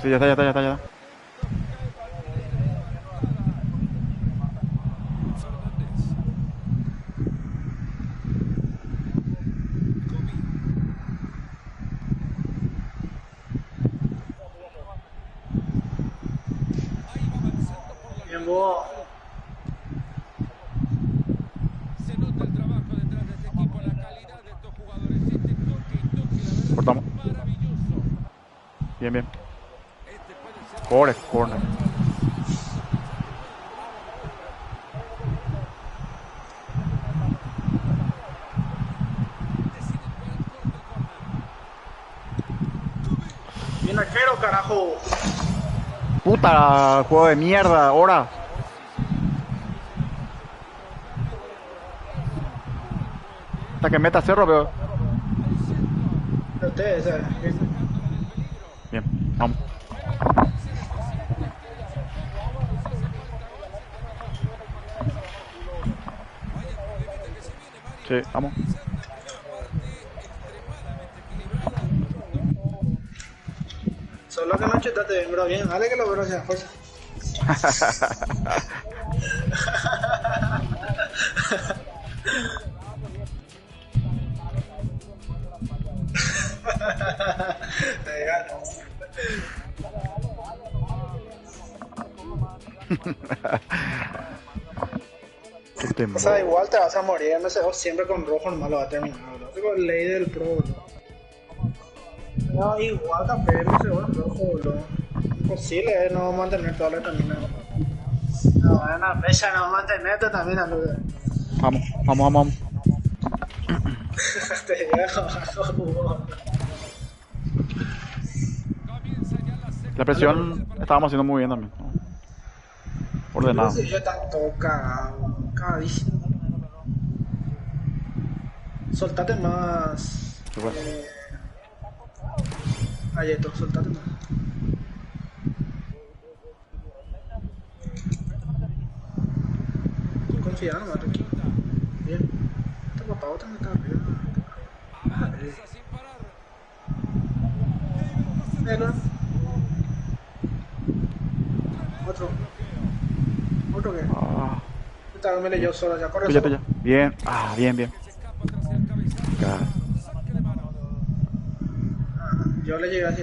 Sí, ya está. Bien, vos. Se nota el trabajo detrás de este equipo, la calidad de estos jugadores. Este toque, la verdad, Cortamos. maravilloso. Bien. Este puede ser Corner. Bien arquero, carajo. Puta, juego de mierda, ahora. Hasta que meta cerro, pero. Pero ustedes, ¿sabes? Bien, vamos. Sí, vamos. Solo que no chutaste bien, bro. Bien, dale que lo bro sea fuerza. Te gano. Qué temor. O sea, igual te vas a morir MSO siempre con rojo nomás lo va a terminar, bro. Digo, ley del pro, bro. No, igual también MSO con rojo, bro. Imposible, no vamos a mantener toda la estamina. No, en una fecha no vamos a mantener esta estamina, bro. Vamos. Te dejo, La presión estábamos haciendo muy bien también, ¿no? Ordenado. Sí, yo está todo cagado, cagadísimo. Soltate más. Qué bueno. Ayeto, soltate más. Confía nomás, tranquilo. Bien. Este papá también está arriba. sin parar. Taylor. Otro. ¿Otro qué? Ah, Esta vez me leyó solo, ya corre tuya, solo. tuya. Bien. Ah, bien, bien. Se escapa tras el cabezazo. Claro. Saque de mano. Ajá, yo le llegué así.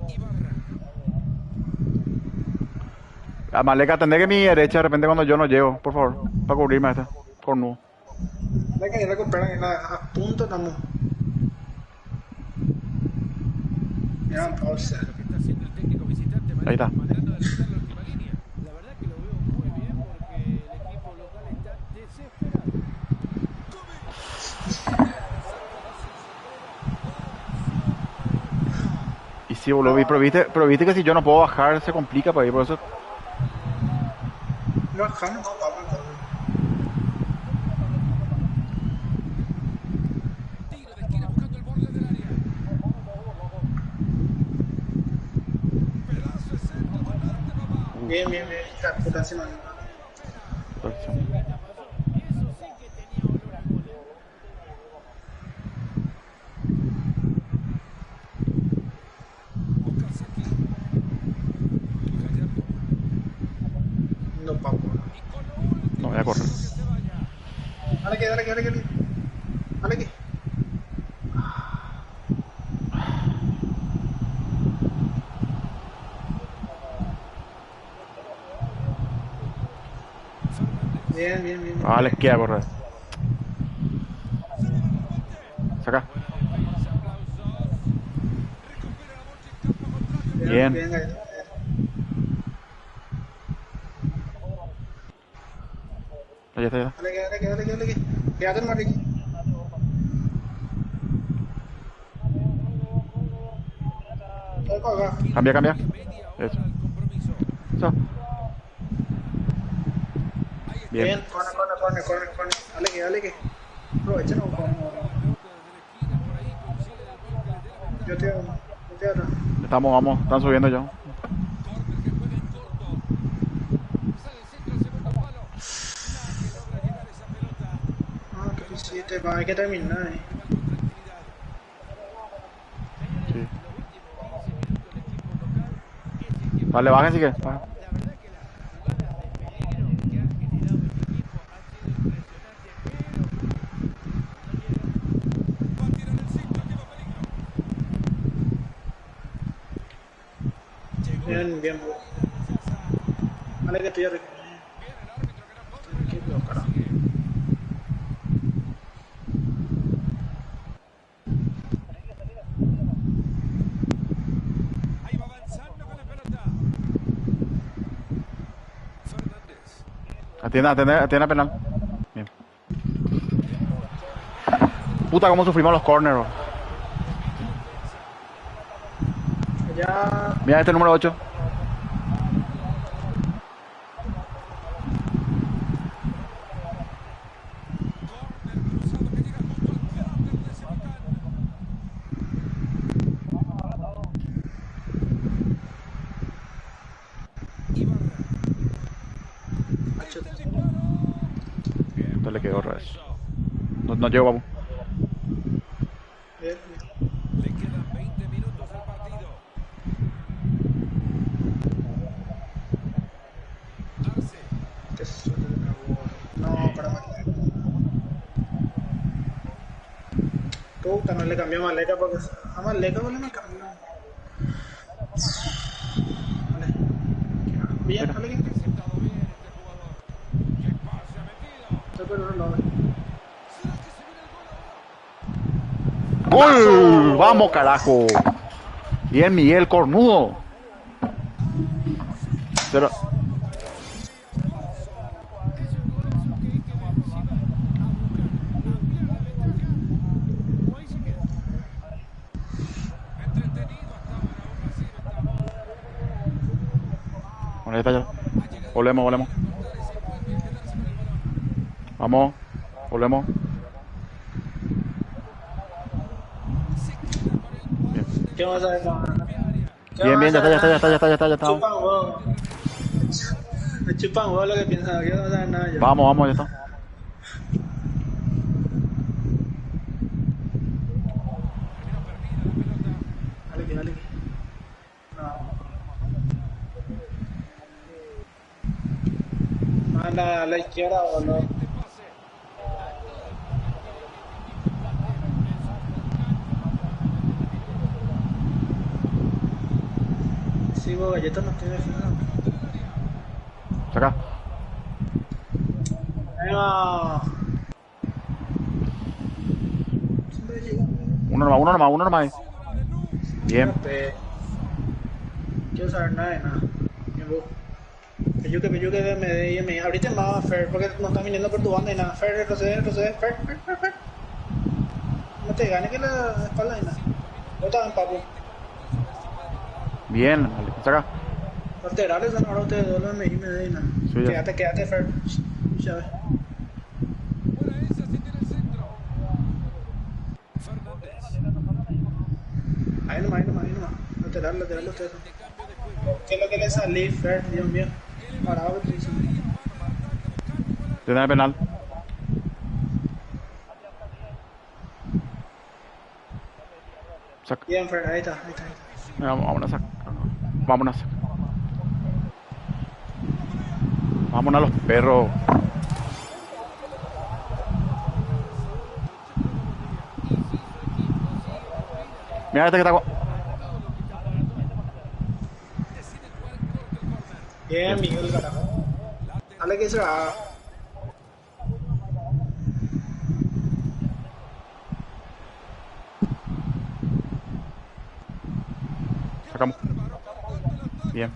Ibarra. Ah, Maleka, atendé que mi derecha de repente cuando yo no llego, por favor. Para cubrirme esta. Cornudo. Venga, que recuperan a punto estamos. Mira, pausa. Lo que está haciendo el técnico visitante. Ahí está. Mandando a adelantar la última línea. La verdad que lo veo muy bien porque el equipo local está desesperado. Y sí, boludo, pero viste que si yo no puedo bajar se complica para ir, por eso. No, Jano, no, vamos. Tiro de esquina buscando el borde del área. Pedazo de centro, volante, papá. Bien, bien, bien. Hija de puta, encima. Perfección. Eso sí que tenía olor a gol. Busca Saki. Gallardo. No, papo. Y con lo último. No voy a correr. Que se vaya. Dale que, dale que, dale que. Dale que. Bien, bien, bien. Ah, la izquierda, correr. Saca. Bien. Bien, bien. Ahí está, ahí está. Dale que, dale que, dale que, dale que. Quédate el marriqui. Dale para acá. Cambia, cambia. Media hora Eso. al compromiso. Eso. Bien. Bien, corre. Dale que, dale que. Aprovecha, no, Yo te hago. Estamos, vamos. Están subiendo ya. Corner que juega en corto. Sale el centro, el segundo palo. Nadie logra llegar a esa pelota. Ah, qué hiciste, va, hay que terminar. Con tranquilidad. Sí. Vale, bajen si que. Bajen. La verdad que las jugadas de peligro que ha generado el equipo han sido impresionantes, Va a tirar el centro, lleva peligro. Llegó Bien, bien. Dale que estoy arriba. bien el árbitro que no pone. Tranquilo, carajo. Ahí va avanzando con la pelota. Fernández. Atienda penal. Bien. Puta, cómo sufrimos los corners, bro. Ya. Mira este número 8. Corner cruzado que llega justo al córner de ese Bacán. Ibarra. Ahí está el disparo. Entonces le quedó otra vez. No llego, vamos. Bien. Le quedan 20 minutos al partido. Arce. Que se suelte una bola. No, para matar. Puta, no le cambié a Maleka porque a Maleka no le cambió. Vale. Bien, dale que. Interceptado bien este jugador. ¡Qué pase ha metido! Estoy por otro lado. ¿Será que se viene el gol ahora? ¡Gol! ¡Vamos, carajo! Bien, Miguel, cornudo. Pero, Entretenido hasta ahora. Aún así no estamos. bueno, ahí está ya. Volvemos. Vamos, volvemos. ¿Qué vas a ver? Bien, ya está. Chupan huevo. Me chupan huevo lo que piensan. ¿Qué vas a ver? Nada, yo. Vamos, ya está. a la izquierda, boludo. Sí, vos, galleta no tiene final. Saca. Ahí va. Siempre llega. Uno nomás ahí. Bien. Quiero saber nada de nada. Bien, vos. Que yo que me dé y me ahorita más Fer, porque no están viniendo por tu banda y nada. Fer, retrocede, Fer. No te gane que la espalda y nada. No te dan papu. Bien. Saca. Laterales son ahora ustedes dos los me dé y nada. Sí, ya. Quédate, Fer. Ya ves. Buena esa, si tiene el centro. Fernández. Ahí nomás. Lateral ustedes. ¿Qué es lo que le salí, Fer? Dios mío. Parado que te dicen. Tiene penal. Saca. Bien, Fer, ahí está. Vámonos a sacar. Vámonos. Vámonos a los perros. Mira este que está. Bien, Miguel, carajo. Dale que se va. Sacamos. Bien.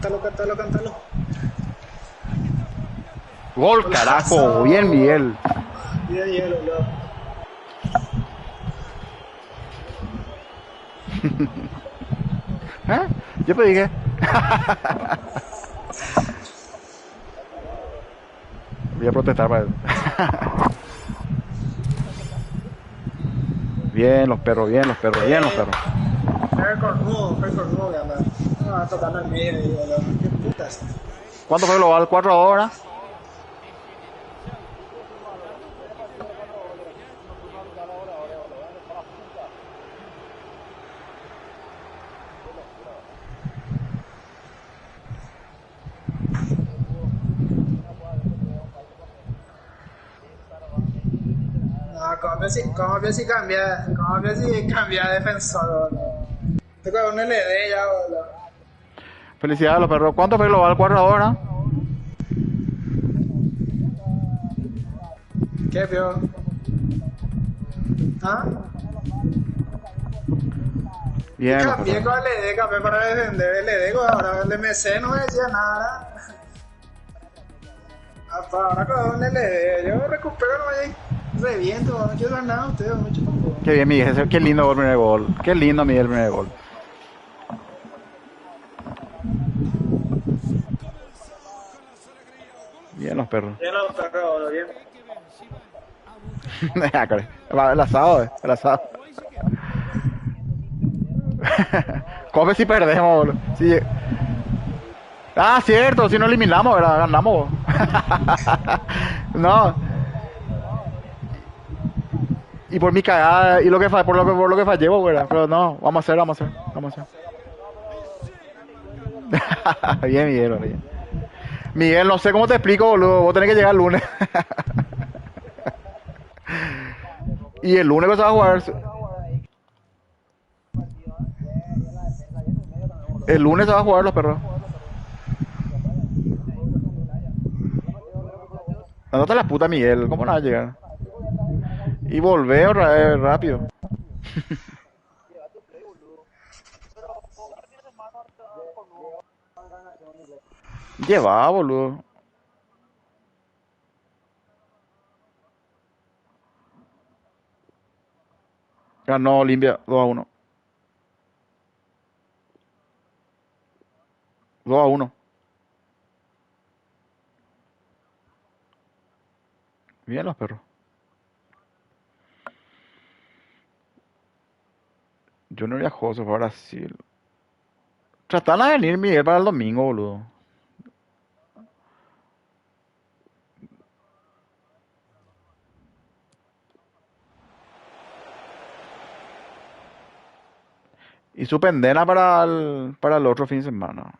Cántalo. Gol, carajo. Bien, Miguel. Bien, hielo, loco. ¿Eh? Yo te dije. Voy a protestar para él. Bien los perros. Fer cornudo, que anda. No, va tocando el medio y boludo. ¿Qué putas? ¿Cuánto fue global? 4 horas. No, como que si cambia de defensor, boludo. Toca un LD ya, boludo. Felicidades a los perros. ¿Cuánto fue global? 4 horas. ¿Qué, pio? ¿Ah? Bien. Los Cambié perros. con LD, cambié para defender LD, ahora el MC no me decía nada. Ahora con un LD, yo recupero nomás ahí. Reviento, no quiero dar nada a ustedes, mucho tampoco. Qué bien, Miguel. Qué lindo gol, primer gol. Qué lindo, Miguel, primer gol. Bien los perros. Bien, los perros, bien. El asado, el asado. Come si perdemos, boludo. Sí. Ah, cierto, si no eliminamos, ¿verdad? Ganamos. No. Y por mi cagada, y por lo que fallé, ¿verdad? Pero no, vamos a hacer. Bien, Miguel, bien. Miguel, no sé cómo te explico, boludo. Vos tenés que llegar el lunes. Y el lunes que se va a jugar. El lunes se va a jugar los perros. Andate a la puta, Miguel. ¿Cómo no va a llegar? Y volver otra vez rápido. Lleva, boludo. Ganó Olimpia 2-1. 2-1. Bien los perros. Junior Viajoso para Brasil. Tratan de venir, Miguel, para el domingo, boludo. Y suspendena para el otro fin de semana.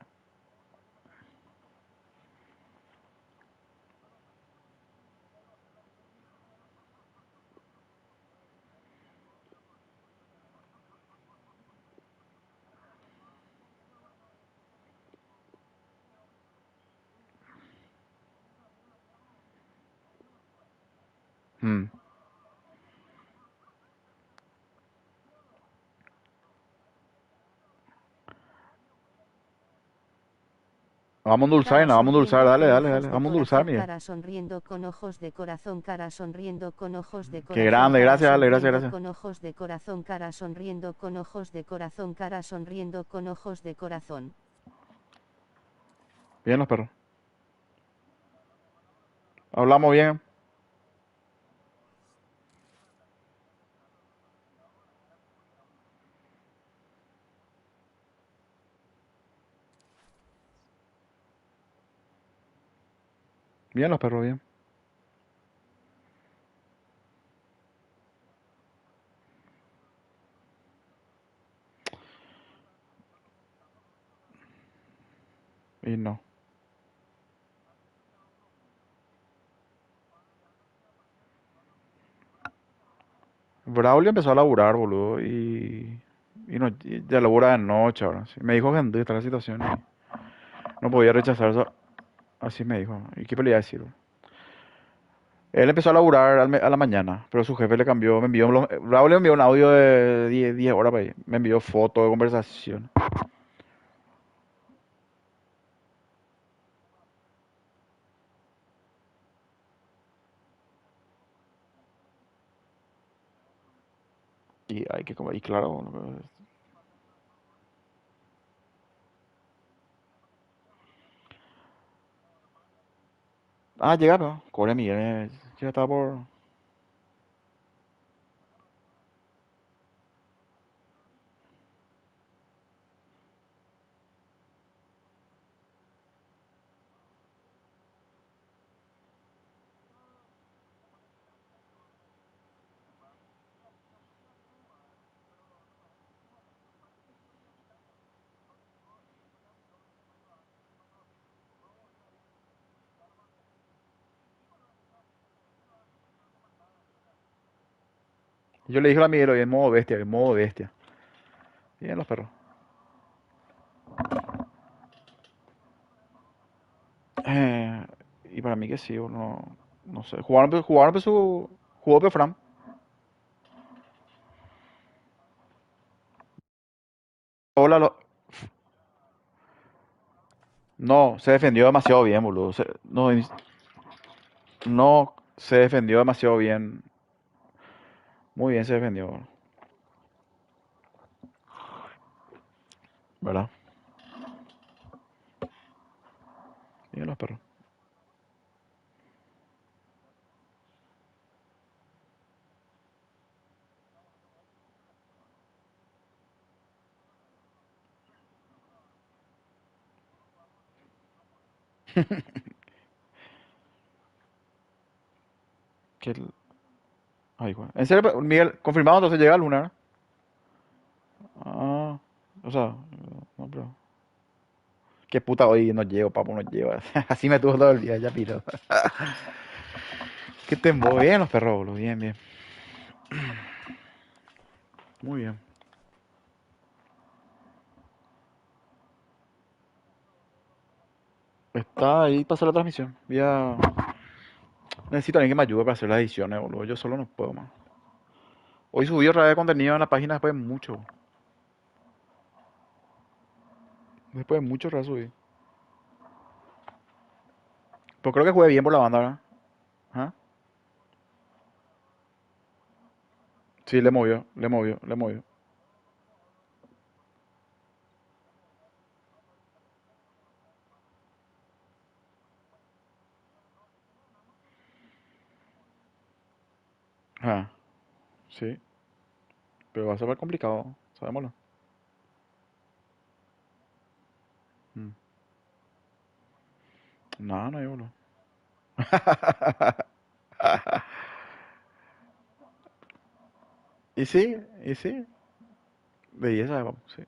Mm. Vamos a endulzar, Cara y nada, vamos a endulzar, sonriendo dale, con dale, ojos dale. de Vamos a endulzar, corazón, Miguel. cara sonriendo con ojos de corazón, cara sonriendo con ojos de Qué corazón, grande, cara gracias, dale, gracias, sonriendo gracias. con ojos de corazón, cara sonriendo con ojos de corazón, cara sonriendo con ojos de corazón. Bien los perros. Hablamos bien. Bien los perros, bien. Y no. Braulio empezó a laburar, boludo, y no, y ya labura de noche ahora. Sí. Me dijo que está la situación y no podía rechazar eso. Así me dijo. ¿Y qué le iba a decir, boludo? Él empezó a laburar a la mañana, pero su jefe le cambió, me envió, Braulio me envió un audio de 10 horas para ahí. Me envió fotos de conversación. Y hay que comer, y claro, llega, pero Core Miguel, ya estaba por. Yo le dije a Miguel, oye, en modo bestia, en modo bestia. Bien los perros. Eh, y para mí que sí, no, no sé. Jugaron, pues, jugó Fran. Hola, no, se defendió demasiado bien, boludo. No, no se defendió demasiado bien. Muy bien se defendió, ¿verdad? Bien los perros. Que ay, güey. En serio, Miguel, confirmado, entonces llega el lunes. Ah, o sea, no, pero. Qué puta hoy no llego, papu, no llego. Así me tuvo todo el día, ya piro. Qué tembo, bien los perros, boludo. Bien, bien. Muy bien. Está ahí para hacer la transmisión. Necesito a alguien que me ayude para hacer las ediciones, boludo. Yo solo no puedo más. Hoy subí otra vez contenido en la página después de mucho. Después de mucho rato subí. Pero creo que jugué bien por la banda, ¿verdad? ¿Ah? Sí, le movió, le movió, le movió. Ah, sí. Pero va a ser complicado, sabémoslo. Mm. No, no hay boludo. Y sí, y sí. De 10 vamos, sí.